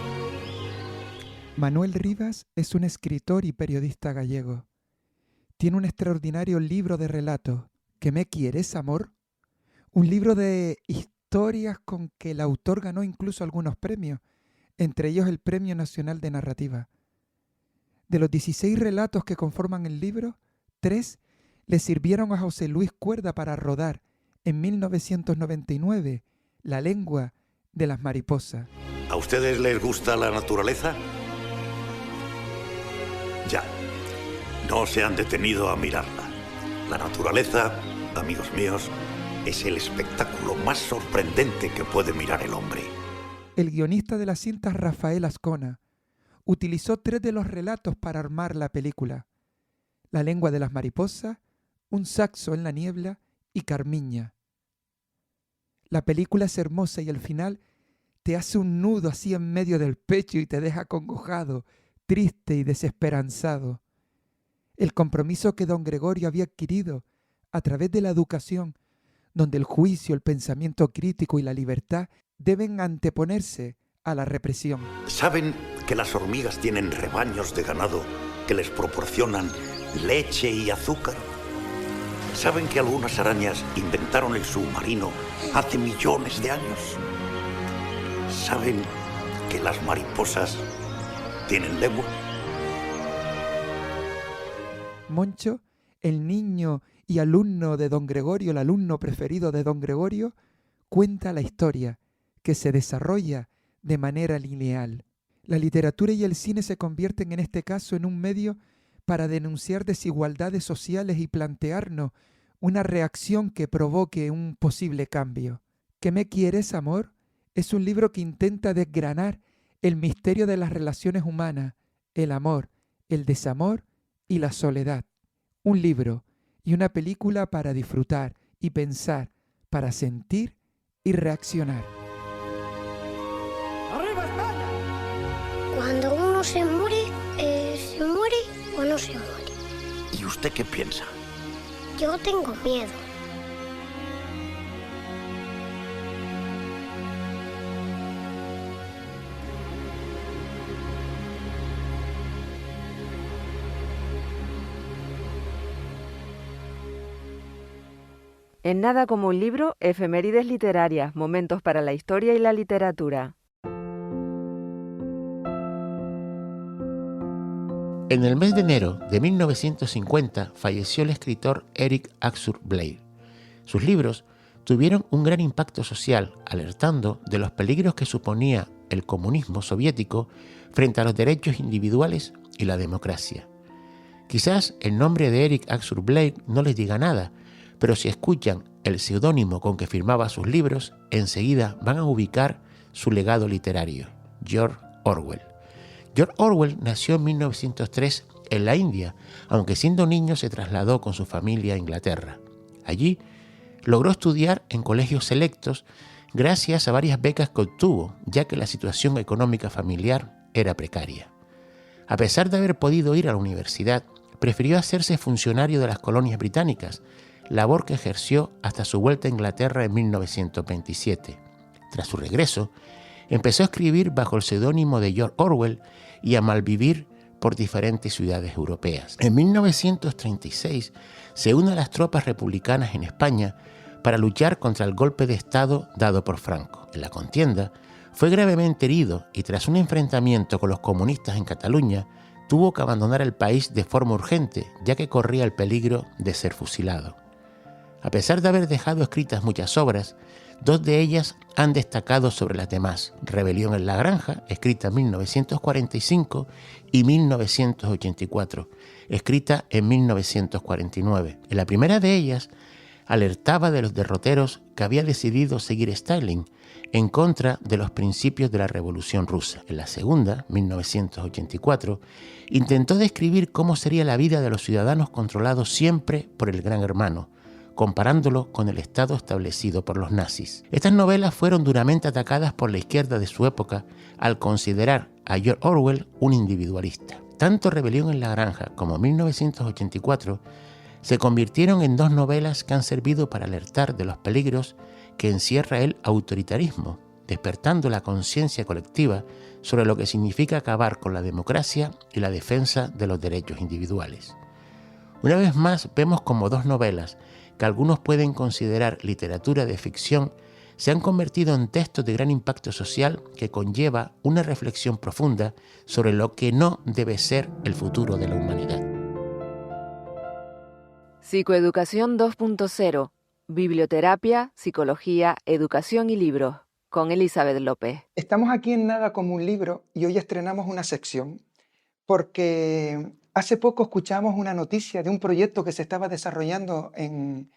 Speaker 2: Manuel Rivas es un escritor y periodista gallego. Tiene un extraordinario libro de relatos, ¿Que me quieres, amor? Un libro de historias con que el autor ganó incluso algunos premios, entre ellos el Premio Nacional de Narrativa. De los 16 relatos que conforman el libro, 3 le sirvieron a José Luis Cuerda para rodar en 1999 La lengua de las mariposas.
Speaker 7: ¿A ustedes les gusta la naturaleza? Ya, no se han detenido a mirarla. La naturaleza, amigos míos, es el espectáculo más sorprendente que puede mirar el hombre.
Speaker 2: El guionista de la cinta, Rafael Azcona, utilizó 3 de los relatos para armar la película: La lengua de las mariposas, Un saxo en la niebla y Carmiña. La película es hermosa y al final te hace un nudo así en medio del pecho y te deja acongojado, triste y desesperanzado. El compromiso que don Gregorio había adquirido a través de la educación, donde el juicio, el pensamiento crítico y la libertad deben anteponerse a la represión.
Speaker 7: ¿Saben que las hormigas tienen rebaños de ganado que les proporcionan leche y azúcar? ¿Saben que algunas arañas inventaron el submarino hace millones de años? ¿Saben que las mariposas tienen lengua?
Speaker 2: Moncho, el niño y alumno de don Gregorio, el alumno preferido de don Gregorio, cuenta la historia que se desarrolla de manera lineal. La literatura y el cine se convierten en este caso en un medio para denunciar desigualdades sociales y plantearnos una reacción que provoque un posible cambio. ¿Qué me quieres, amor? Es un libro que intenta desgranar el misterio de las relaciones humanas, el amor, el desamor y la soledad. Un libro y una película para disfrutar y pensar, para sentir y reaccionar.
Speaker 8: ¡Arriba España! Cuando uno se muere o no se muere.
Speaker 7: ¿Y usted qué piensa?
Speaker 8: Yo tengo miedo.
Speaker 1: En Nada como un libro, efemérides literarias, momentos para la historia y la literatura.
Speaker 3: En el mes de enero de 1950 falleció el escritor Eric Axel Blair. Sus libros tuvieron un gran impacto social, alertando de los peligros que suponía el comunismo soviético frente a los derechos individuales y la democracia. Quizás el nombre de Eric Axel Blair no les diga nada, pero si escuchan el seudónimo con que firmaba sus libros, enseguida van a ubicar su legado literario, George Orwell. George Orwell nació en 1903 en la India, aunque siendo niño se trasladó con su familia a Inglaterra. Allí logró estudiar en colegios selectos gracias a varias becas que obtuvo, ya que la situación económica familiar era precaria. A pesar de haber podido ir a la universidad, prefirió hacerse funcionario de las colonias británicas, labor que ejerció hasta su vuelta a Inglaterra en 1927. Tras su regreso, empezó a escribir bajo el seudónimo de George Orwell y a malvivir por diferentes ciudades europeas. En 1936 se une a las tropas republicanas en España para luchar contra el golpe de Estado dado por Franco. En la contienda fue gravemente herido y tras un enfrentamiento con los comunistas en Cataluña, tuvo que abandonar el país de forma urgente, ya que corría el peligro de ser fusilado. A pesar de haber dejado escritas muchas obras, dos de ellas han destacado sobre las demás: Rebelión en la Granja, escrita en 1945, y 1984, escrita en 1949. En la primera de ellas, alertaba de los derroteros que había decidido seguir Stalin en contra de los principios de la Revolución Rusa. En la segunda, 1984, intentó describir cómo sería la vida de los ciudadanos controlados siempre por el Gran Hermano, comparándolo con el Estado establecido por los nazis. Estas novelas fueron duramente atacadas por la izquierda de su época al considerar a George Orwell un individualista. Tanto Rebelión en la Granja como 1984 se convirtieron en dos novelas que han servido para alertar de los peligros que encierra el autoritarismo, despertando la conciencia colectiva sobre lo que significa acabar con la democracia y la defensa de los derechos individuales. Una vez más vemos como dos novelas que algunos pueden considerar literatura de ficción se han convertido en textos de gran impacto social que conlleva una reflexión profunda sobre lo que no debe ser el futuro de la humanidad.
Speaker 1: Psicoeducación 2.0. Biblioterapia, psicología, educación y libros. Con Elizabeth López.
Speaker 2: Estamos aquí en Nada como un libro y hoy estrenamos una sección porque hace poco escuchamos una noticia de un proyecto que se estaba desarrollando en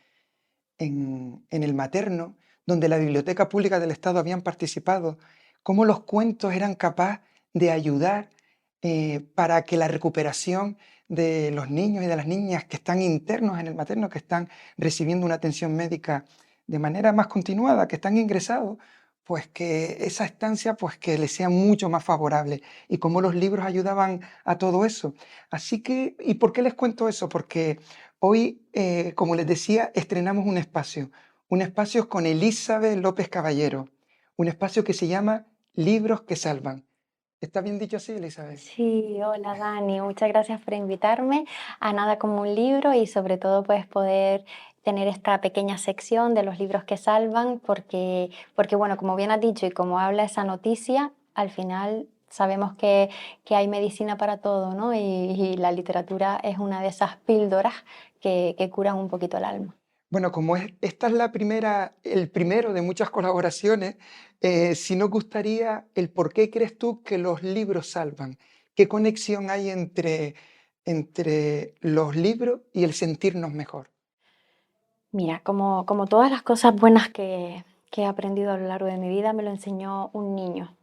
Speaker 2: el Materno, donde la Biblioteca Pública del Estado habían participado, cómo los cuentos eran capaces de ayudar para que la recuperación de los niños y de las niñas que están internos en el materno, que están recibiendo una atención médica de manera más continuada, que están ingresados, pues que esa estancia pues que les sea mucho más favorable y cómo los libros ayudaban a todo eso. Así que, ¿y por qué les cuento eso? Porque hoy, como les decía, estrenamos un espacio con Elizabeth López Caballero, un espacio que se llama Libros que Salvan. ¿Está bien dicho así, Elizabeth?
Speaker 9: Sí, hola Dani, muchas gracias por invitarme a Nada como un libro y sobre todo pues poder tener esta pequeña sección de los libros que salvan porque bueno, como bien has dicho y como habla esa noticia, al final sabemos que hay medicina para todo, ¿no? Y la literatura es una de esas píldoras que curan un poquito el alma.
Speaker 2: Bueno, como esta es el primero de muchas colaboraciones, sí nos gustaría el por qué crees tú que los libros salvan. ¿Qué conexión hay entre los libros y el sentirnos mejor?
Speaker 9: Mira, como todas las cosas buenas que he aprendido a lo largo de mi vida, me lo enseñó un niño.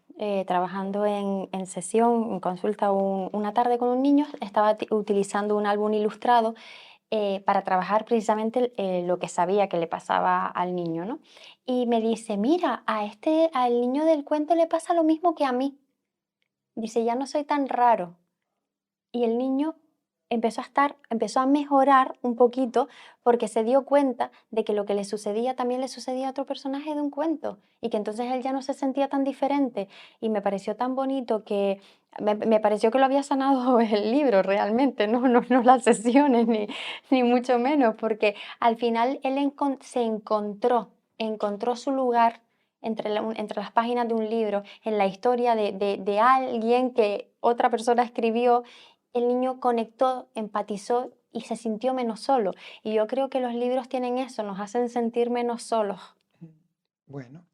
Speaker 9: Trabajando en sesión, en consulta una tarde con un niño, estaba utilizando un álbum ilustrado para trabajar precisamente lo que sabía que le pasaba al niño, ¿no? Y me dice, mira, al niño del cuento le pasa lo mismo que a mí. Dice, ya no soy tan raro. Y el niño empezó a mejorar un poquito porque se dio cuenta de que lo que le sucedía también le sucedía a otro personaje de un cuento y que entonces él ya no se sentía tan diferente y me pareció tan bonito que me pareció que lo había sanado el libro realmente, no las sesiones ni mucho menos, porque al final él encontró su lugar entre las páginas de un libro, en la historia de alguien que otra persona escribió. El niño conectó, empatizó y se sintió menos solo. Y yo creo que los libros tienen eso, nos hacen sentir menos solos.
Speaker 2: Bueno,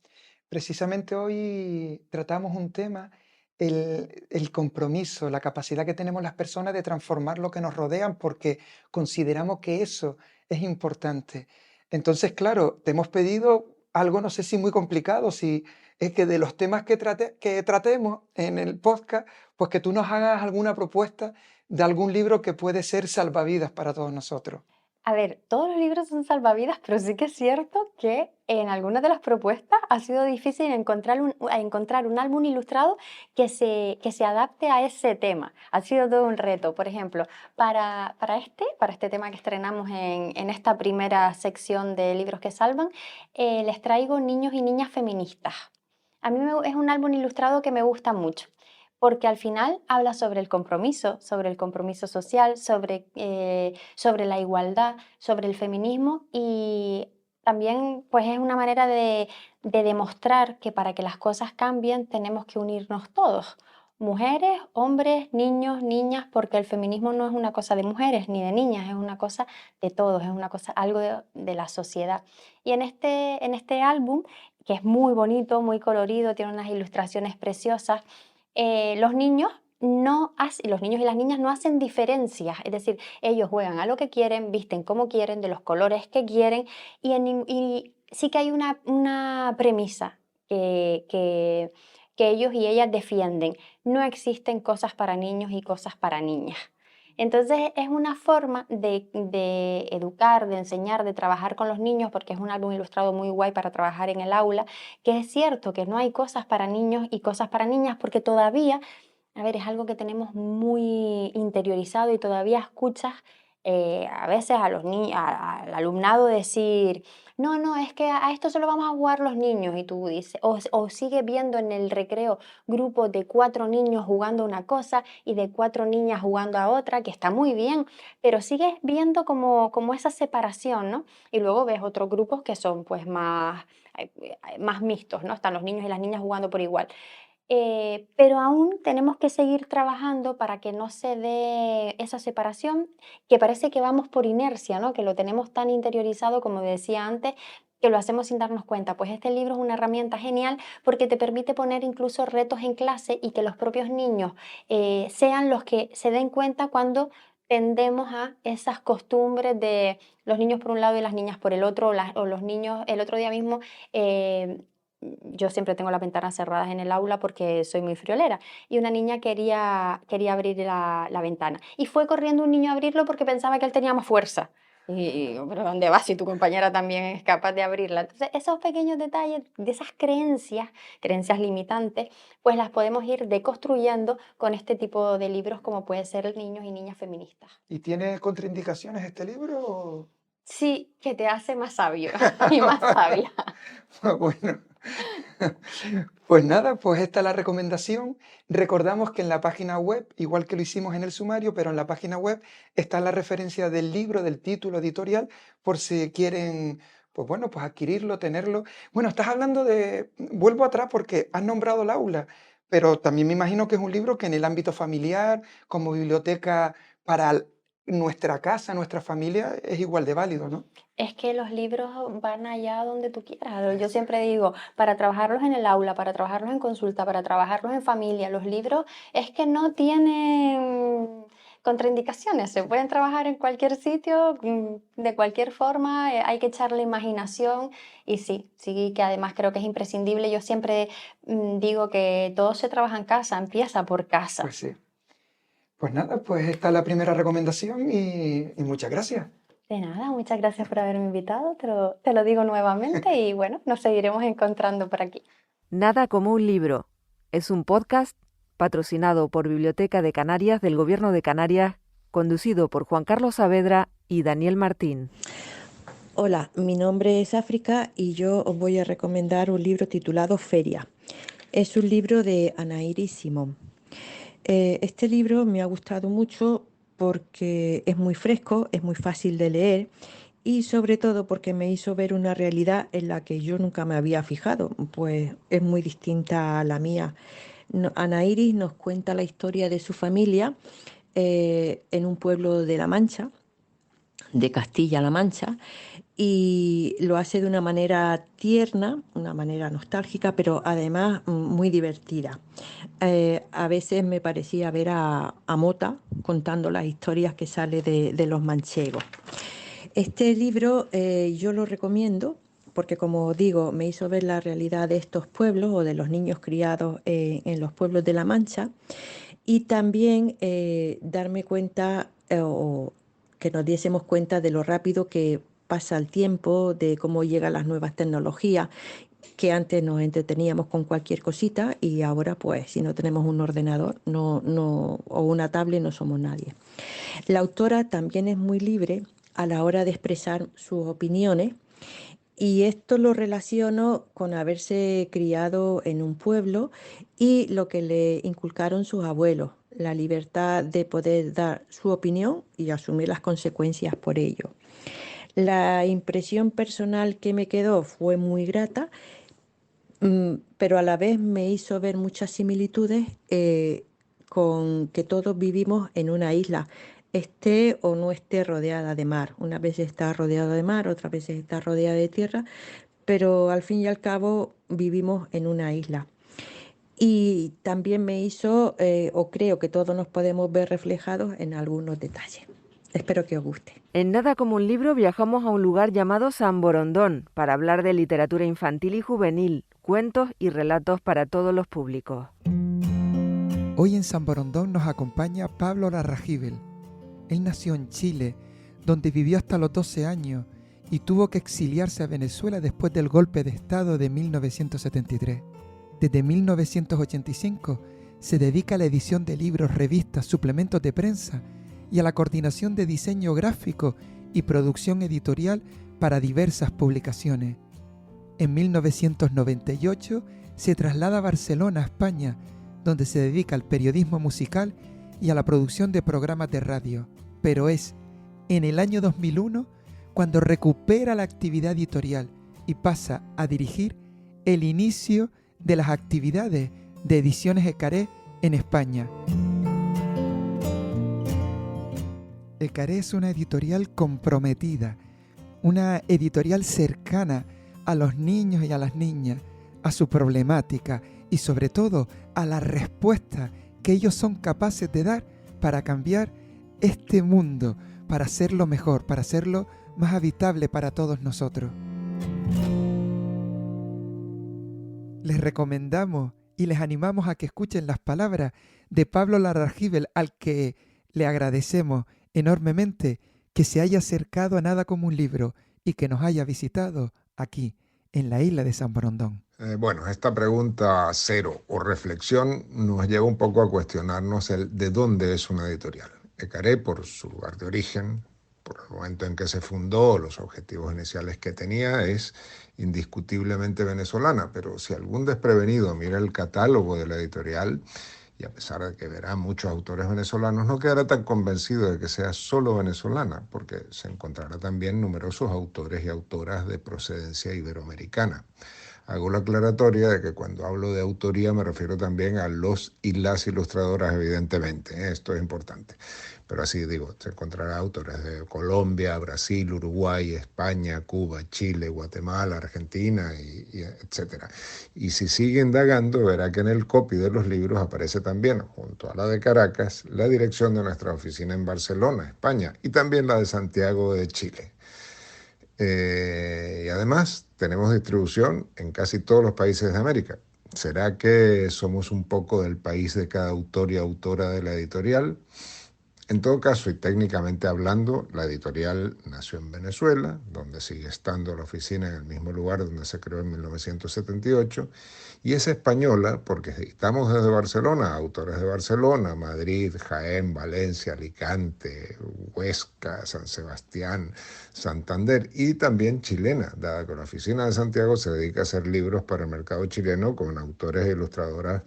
Speaker 2: precisamente hoy tratamos un tema, el compromiso, la capacidad que tenemos las personas de transformar lo que nos rodean porque consideramos que eso es importante. Entonces, claro, te hemos pedido algo, no sé si muy complicado, si es que de los temas que tratemos en el podcast, pues que tú nos hagas alguna propuesta de algún libro que puede ser salvavidas para todos nosotros.
Speaker 9: A ver, todos los libros son salvavidas, pero sí que es cierto que en algunas de las propuestas ha sido difícil encontrar un álbum ilustrado que se adapte a ese tema. Ha sido todo un reto. Por ejemplo, para este tema que estrenamos en esta primera sección de libros que salvan, les traigo Niños y Niñas Feministas. A mí es un álbum ilustrado que me gusta mucho, porque al final habla sobre el compromiso social, sobre la igualdad, sobre el feminismo, y también pues es una manera de demostrar que para que las cosas cambien tenemos que unirnos todos. Mujeres, hombres, niños, niñas, porque el feminismo no es una cosa de mujeres ni de niñas, es una cosa de todos, es una cosa, algo de la sociedad. Y en este álbum, que es muy bonito, muy colorido, tiene unas ilustraciones preciosas, los niños los niños y las niñas no hacen diferencias, es decir, ellos juegan a lo que quieren, visten como quieren, de los colores que quieren, y sí que hay una premisa que ellos y ellas defienden: no existen cosas para niños y cosas para niñas. Entonces es una forma de educar, de enseñar, de trabajar con los niños, porque es un álbum ilustrado muy guay para trabajar en el aula, que es cierto que no hay cosas para niños y cosas para niñas, porque todavía, a ver, es algo que tenemos muy interiorizado y todavía escuchas a veces al alumnado decir: no, no, es que a esto solo vamos a jugar los niños, y tú dices, o sigues viendo en el recreo grupos de 4 niños jugando una cosa y de 4 niñas jugando a otra, que está muy bien, pero sigues viendo como esa separación, ¿no? Y luego ves otros grupos que son pues más mixtos, ¿no? Están los niños y las niñas jugando por igual. Pero aún tenemos que seguir trabajando para que no se dé esa separación, que parece que vamos por inercia, ¿no? Que lo tenemos tan interiorizado, como decía antes, que lo hacemos sin darnos cuenta. Pues este libro es una herramienta genial porque te permite poner incluso retos en clase y que los propios niños sean los que se den cuenta cuando tendemos a esas costumbres de los niños por un lado y las niñas por el otro, o los niños, el otro día mismo, yo siempre tengo las ventanas cerradas en el aula porque soy muy friolera, y una niña quería abrir la ventana y fue corriendo un niño a abrirlo porque pensaba que él tenía más fuerza. Y digo, ¿pero dónde vas si tu compañera también es capaz de abrirla? Entonces, esos pequeños detalles de esas creencias limitantes, pues las podemos ir deconstruyendo con este tipo de libros, como puede ser Niños y Niñas Feministas.
Speaker 2: ¿Y tiene contraindicaciones este libro?
Speaker 9: Sí, que te hace más sabio y más sabia.
Speaker 2: Bueno, pues nada, pues esta es la recomendación. Recordamos que en la página web, igual que lo hicimos en el sumario, pero en la página web está la referencia del libro, del título editorial, por si quieren, pues bueno, pues adquirirlo, tenerlo. Bueno, estás hablando vuelvo atrás porque has nombrado el aula, pero también me imagino que es un libro que en el ámbito familiar, como biblioteca para nuestra casa, nuestra familia, es igual de válido, ¿no?
Speaker 9: Es que los libros van allá donde tú quieras. Yo siempre digo, para trabajarlos en el aula, para trabajarlos en consulta, para trabajarlos en familia, los libros es que no tienen contraindicaciones. Se pueden trabajar en cualquier sitio, de cualquier forma, hay que echarle imaginación, y sí, que además creo que es imprescindible. Yo siempre digo que todo se trabaja en casa, empieza por casa.
Speaker 2: Pues sí. Pues nada, pues esta es la primera recomendación y muchas gracias.
Speaker 9: De nada, muchas gracias por haberme invitado, te lo digo nuevamente, y bueno, nos seguiremos encontrando por aquí.
Speaker 1: Nada como un libro. Es un podcast patrocinado por Biblioteca de Canarias del Gobierno de Canarias, conducido por Juan Carlos Saavedra y Daniel Martín.
Speaker 10: Hola, mi nombre es África y yo os voy a recomendar un libro titulado Feria. Es un libro de Ana Iris Simón. Este libro me ha gustado mucho porque es muy fresco, es muy fácil de leer y sobre todo porque me hizo ver una realidad en la que yo nunca me había fijado, pues es muy distinta a la mía. Ana Iris nos cuenta la historia de su familia en un pueblo de La Mancha, de Castilla-La Mancha, y lo hace de una manera tierna, una manera nostálgica, pero además muy divertida. A veces me parecía ver a Mota contando las historias que sale de los manchegos. Este libro yo lo recomiendo porque, como digo, me hizo ver la realidad de estos pueblos o de los niños criados en los pueblos de La Mancha, y también darme cuenta que nos diésemos cuenta de lo rápido que pasa el tiempo, de cómo llegan las nuevas tecnologías, que antes nos entreteníamos con cualquier cosita y ahora pues si no tenemos un ordenador o una tablet no somos nadie. La autora también es muy libre a la hora de expresar sus opiniones y esto lo relaciono con haberse criado en un pueblo y lo que le inculcaron sus abuelos, la libertad de poder dar su opinión y asumir las consecuencias por ello. La impresión personal que me quedó fue muy grata, pero a la vez me hizo ver muchas similitudes con que todos vivimos en una isla, esté o no esté rodeada de mar. Unas veces está rodeada de mar, otras veces está rodeada de tierra, pero al fin y al cabo vivimos en una isla. Y también me hizo, o creo que todos nos podemos ver reflejados en algunos detalles. Espero que os guste.
Speaker 1: En Nada como un libro viajamos a un lugar llamado San Borondón para hablar de literatura infantil y juvenil, cuentos y relatos para todos los públicos.
Speaker 2: Hoy en San Borondón nos acompaña Pablo Larrajíbal. Él nació en Chile, donde vivió hasta los 12 años y tuvo que exiliarse a Venezuela después del golpe de Estado de 1973. Desde 1985 se dedica a la edición de libros, revistas, suplementos de prensa y a la coordinación de diseño gráfico y producción editorial para diversas publicaciones. En 1998 se traslada a Barcelona, España, donde se dedica al periodismo musical y a la producción de programas de radio. Pero es en el año 2001 cuando recupera la actividad editorial y pasa a dirigir el inicio de las actividades de Ediciones Ecaré en España. Ecaré es una editorial comprometida, una editorial cercana a los niños y a las niñas, a su problemática y sobre todo a la respuesta que ellos son capaces de dar para cambiar este mundo, para hacerlo mejor, para hacerlo más habitable para todos nosotros. Les recomendamos y les animamos a que escuchen las palabras de Pablo Larrajíbal, al que le agradecemos enormemente que se haya acercado a Nada como un libro y que nos haya visitado aquí, en la isla de San Borondón.
Speaker 11: Bueno, esta pregunta cero o reflexión nos lleva un poco a cuestionarnos el de dónde es una editorial. Ecaré, por su lugar de origen, por el momento en que se fundó, los objetivos iniciales que tenía, es indiscutiblemente venezolana, pero si algún desprevenido mira el catálogo de la editorial, y a pesar de que verá muchos autores venezolanos, no quedará tan convencido de que sea solo venezolana, porque se encontrará también numerosos autores y autoras de procedencia iberoamericana. Hago la aclaratoria de que cuando hablo de autoría me refiero también a los y las ilustradoras, evidentemente, esto es importante. Pero así digo, se encontrará autores de Colombia, Brasil, Uruguay, España, Cuba, Chile, Guatemala, Argentina, etc. Y si sigue indagando, verá que en el copy de los libros aparece también, junto a la de Caracas, la dirección de nuestra oficina en Barcelona, España, y también la de Santiago de Chile. Y además tenemos distribución en casi todos los países de América. ¿Será que somos un poco del país de cada autor y autora de la editorial? En todo caso, y técnicamente hablando, la editorial nació en Venezuela, donde sigue estando la oficina en el mismo lugar donde se creó en 1978, y es española porque editamos desde Barcelona, autores de Barcelona, Madrid, Jaén, Valencia, Alicante, Huesca, San Sebastián, Santander, y también chilena, dada que la oficina de Santiago se dedica a hacer libros para el mercado chileno con autores e ilustradoras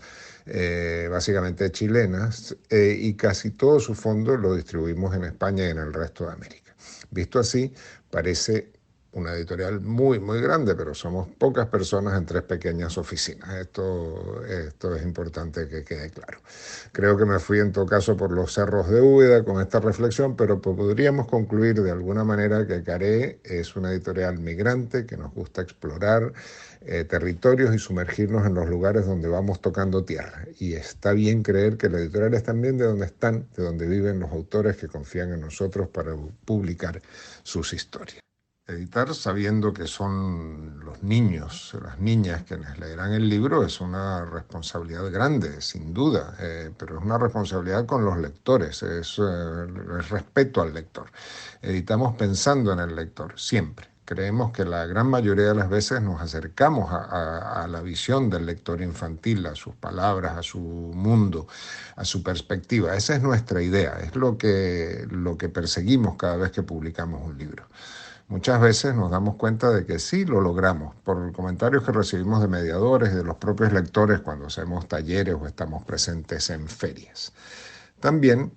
Speaker 11: básicamente chilenas, y casi todo su fondo lo distribuimos en España y en el resto de América. Visto así, parece una editorial muy, muy grande, pero somos pocas personas en 3 pequeñas oficinas. Esto es importante que quede claro. Creo que me fui en todo caso por los cerros de Úbeda con esta reflexión, pero podríamos concluir de alguna manera que Ecaré es una editorial migrante, que nos gusta explorar territorios y sumergirnos en los lugares donde vamos tocando tierra. Y está bien creer que la editorial es también de donde viven los autores que confían en nosotros para publicar sus historias. Editar sabiendo que son los niños, las niñas quienes leerán el libro es una responsabilidad grande, sin duda, pero es una responsabilidad con los lectores, es respeto al lector. Editamos pensando en el lector, siempre. Creemos que la gran mayoría de las veces nos acercamos a la visión del lector infantil, a sus palabras, a su mundo, a su perspectiva. Esa es nuestra idea, es lo que perseguimos cada vez que publicamos un libro. Muchas veces nos damos cuenta de que sí lo logramos por comentarios que recibimos de mediadores y de los propios lectores cuando hacemos talleres o estamos presentes en ferias. También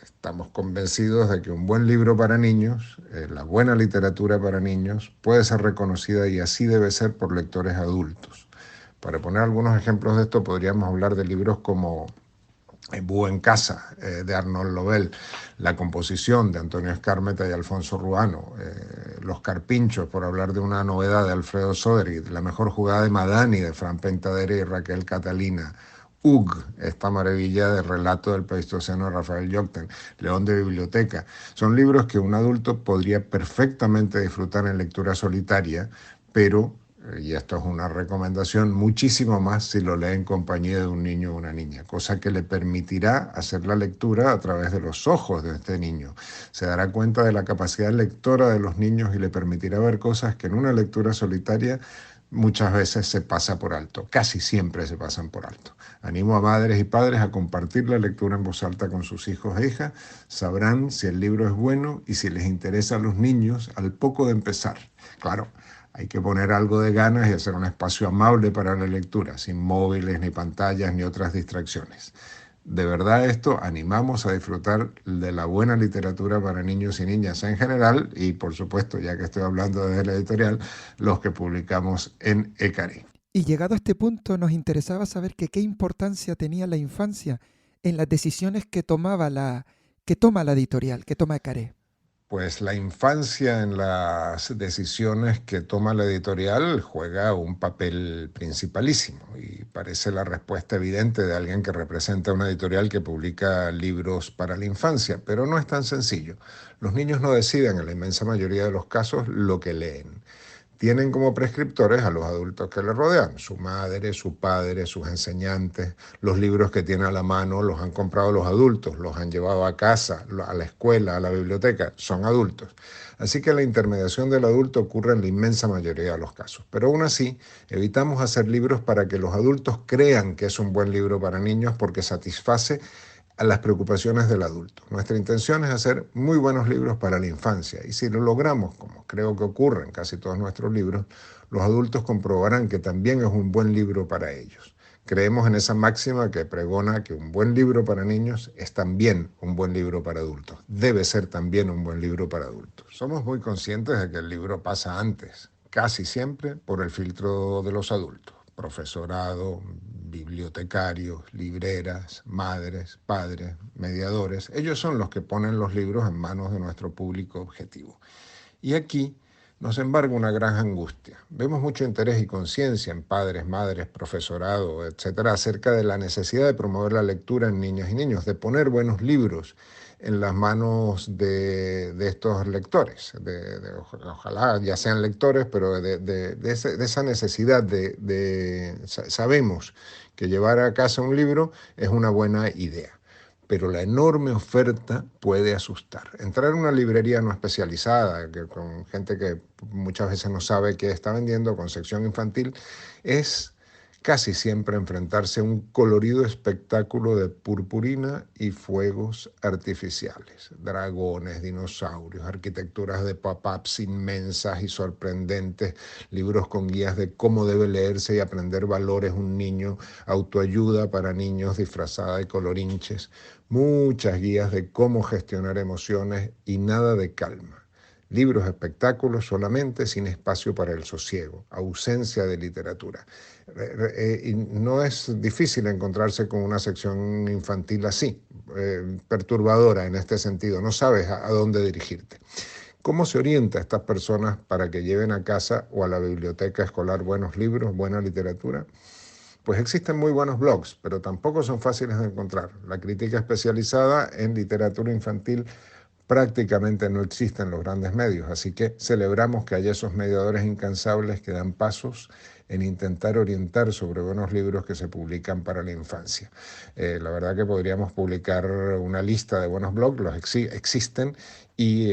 Speaker 11: estamos convencidos de que un buen libro para niños, la buena literatura para niños, puede ser reconocida y así debe ser por lectores adultos. Para poner algunos ejemplos de esto, podríamos hablar de libros como Búho en casa, de Arnold Lobel, La composición, de Antonio Escármeta y Alfonso Ruano, Los carpinchos, por hablar de una novedad de Alfredo Sodergit, La mejor jugada de Madani, de Fran Pentadere y Raquel Catalina, Ug, esta maravilla de relato del Pleistoceno de Rafael Yocten, León de biblioteca. Son libros que un adulto podría perfectamente disfrutar en lectura solitaria, pero, y esto es una recomendación, muchísimo más si lo lee en compañía de un niño o una niña, cosa que le permitirá hacer la lectura a través de los ojos de este niño. Se dará cuenta de la capacidad lectora de los niños y le permitirá ver cosas que en una lectura solitaria muchas veces se pasa por alto, casi siempre se pasan por alto. Animo a madres y padres a compartir la lectura en voz alta con sus hijos e hijas. Sabrán si el libro es bueno y si les interesa a los niños al poco de empezar. Claro, hay que poner algo de ganas y hacer un espacio amable para la lectura, sin móviles, ni pantallas, ni otras distracciones. De verdad esto, animamos a disfrutar de la buena literatura para niños y niñas en general y, por supuesto, ya que estoy hablando desde la editorial, los que publicamos en ECARI.
Speaker 2: Y llegado a este punto, nos interesaba saber qué importancia tenía la infancia en las decisiones que toma la editorial, que toma ECARI.
Speaker 11: Pues la infancia en las decisiones que toma la editorial juega un papel principalísimo y parece la respuesta evidente de alguien que representa una editorial que publica libros para la infancia, pero no es tan sencillo. Los niños no deciden en la inmensa mayoría de los casos lo que leen. Tienen como prescriptores a los adultos que les rodean, su madre, su padre, sus enseñantes, los libros que tienen a la mano los han comprado los adultos, los han llevado a casa, a la escuela, a la biblioteca, son adultos. Así que la intermediación del adulto ocurre en la inmensa mayoría de los casos. Pero aún así, evitamos hacer libros para que los adultos crean que es un buen libro para niños porque satisface a las preocupaciones del adulto. Nuestra intención es hacer muy buenos libros para la infancia y si lo logramos, como creo que ocurre en casi todos nuestros libros, los adultos comprobarán que también es un buen libro para ellos. Creemos en esa máxima que pregona que un buen libro para niños es también un buen libro para adultos. Debe ser también un buen libro para adultos. Somos muy conscientes de que el libro pasa antes, casi siempre por el filtro de los adultos. Profesorado, bibliotecarios, libreras, madres, padres, mediadores. Ellos son los que ponen los libros en manos de nuestro público objetivo. Y aquí nos embarga una gran angustia. Vemos mucho interés y conciencia en padres, madres, profesorado, etcétera, acerca de la necesidad de promover la lectura en niñas y niños, de poner buenos libros en las manos de estos lectores, ojalá ya sean lectores, pero de esa necesidad sabemos que llevar a casa un libro es una buena idea, pero la enorme oferta puede asustar. Entrar en una librería no especializada, con gente que muchas veces no sabe qué está vendiendo, con sección infantil, es casi siempre enfrentarse a un colorido espectáculo de purpurina y fuegos artificiales. Dragones, dinosaurios, arquitecturas de pop-ups inmensas y sorprendentes, libros con guías de cómo debe leerse y aprender valores un niño, autoayuda para niños disfrazada de colorinches, muchas guías de cómo gestionar emociones y nada de calma. Libros, espectáculos solamente, sin espacio para el sosiego, ausencia de literatura. Y no es difícil encontrarse con una sección infantil así, perturbadora en este sentido, no sabes a dónde dirigirte. ¿Cómo se orienta a estas personas para que lleven a casa o a la biblioteca escolar buenos libros, buena literatura? Pues existen muy buenos blogs, pero tampoco son fáciles de encontrar. La crítica especializada en literatura infantil prácticamente no existe en los grandes medios, así que celebramos que haya esos mediadores incansables que dan pasos en intentar orientar sobre buenos libros que se publican para la infancia. La verdad que podríamos publicar una lista de buenos blogs, los existen, y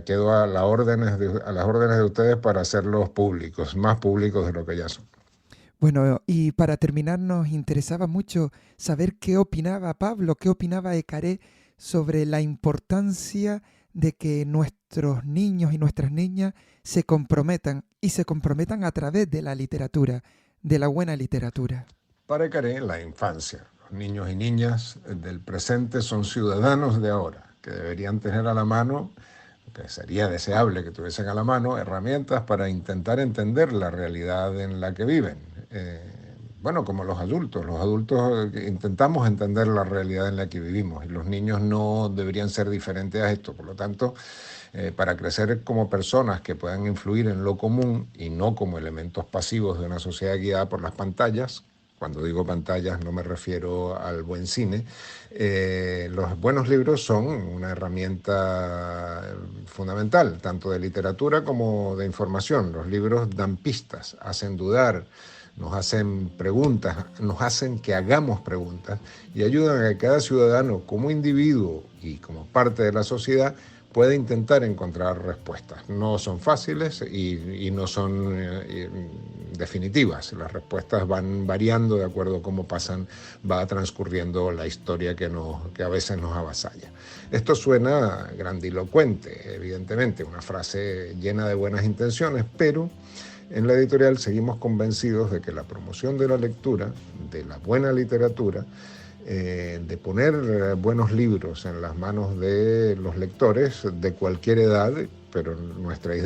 Speaker 11: quedo a las órdenes de ustedes para hacerlos públicos, más públicos de lo que ya son.
Speaker 2: Bueno, y para terminar nos interesaba mucho saber qué opinaba Pablo, qué opinaba Ecaré sobre la importancia de que nuestros niños y nuestras niñas se comprometan, y se comprometan a través de la literatura, de la buena literatura.
Speaker 11: Para Ecaré, la infancia, los niños y niñas del presente son ciudadanos de ahora, que deberían tener a la mano, que sería deseable que tuviesen a la mano, herramientas para intentar entender la realidad en la que viven. Bueno, como los adultos intentamos entender la realidad en la que vivimos, y los niños no deberían ser diferentes a esto. Por lo tanto, para crecer como personas que puedan influir en lo común y no como elementos pasivos de una sociedad guiada por las pantallas. Cuando digo pantallas no me refiero al buen cine. Los buenos libros son una herramienta fundamental, tanto de literatura como de información. Los libros dan pistas, hacen dudar, nos hacen preguntas, nos hacen que hagamos preguntas y ayudan a que cada ciudadano, como individuo y como parte de la sociedad, puede intentar encontrar respuestas. No son fáciles y no son definitivas. Las respuestas van variando de acuerdo a cómo va transcurriendo la historia que a veces nos avasalla. Esto suena grandilocuente, evidentemente, una frase llena de buenas intenciones, pero en la editorial seguimos convencidos de que la promoción de la lectura, de la buena literatura, de poner buenos libros en las manos de los lectores de cualquier edad, pero nuestra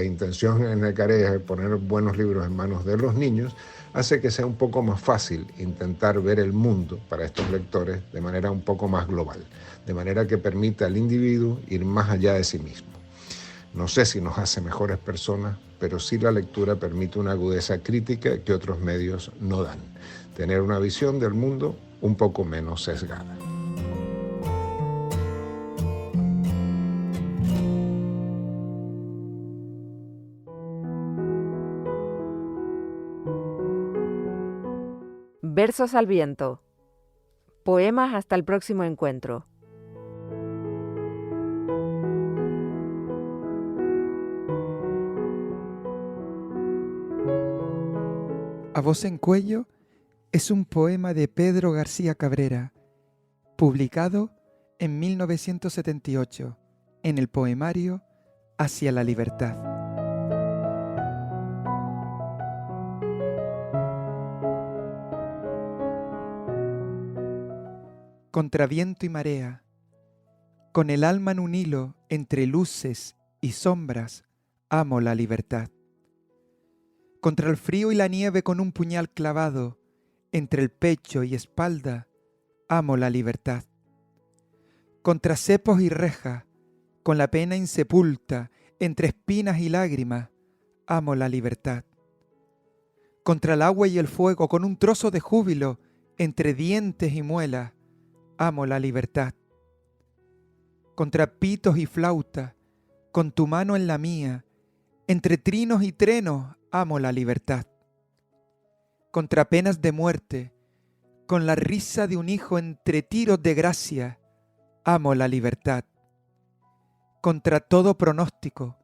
Speaker 11: intención en Ecaré es poner buenos libros en manos de los niños, hace que sea un poco más fácil intentar ver el mundo para estos lectores de manera un poco más global, de manera que permita al individuo ir más allá de sí mismo. No sé si nos hace mejores personas, pero sí la lectura permite una agudeza crítica que otros medios no dan. Tener una visión del mundo un poco menos sesgada.
Speaker 1: Versos al viento. Poemas hasta el próximo encuentro.
Speaker 2: A voz en cuello es un poema de Pedro García Cabrera, publicado en 1978 en el poemario Hacia la libertad. Contra viento y marea, con el alma en un hilo entre luces y sombras, amo la libertad. Contra el frío y la nieve con un puñal clavado, entre el pecho y espalda, amo la libertad. Contra cepos y rejas, con la pena insepulta, entre espinas y lágrimas, amo la libertad. Contra el agua y el fuego, con un trozo de júbilo, entre dientes y muelas, amo la libertad. Contra pitos y flautas, con tu mano en la mía, entre trinos y trenos, amo la libertad. Contra penas de muerte, con la risa de un hijo entre tiros de gracia, amo la libertad. Contra todo pronóstico,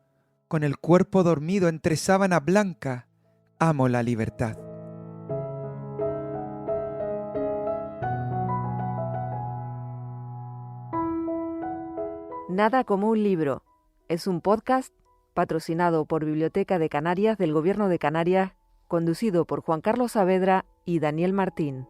Speaker 2: con el cuerpo dormido entre sábana blanca, amo la libertad.
Speaker 1: Nada como un libro. Es un podcast patrocinado por Biblioteca de Canarias del Gobierno de Canarias, conducido por Juan Carlos Saavedra y Daniel Martín.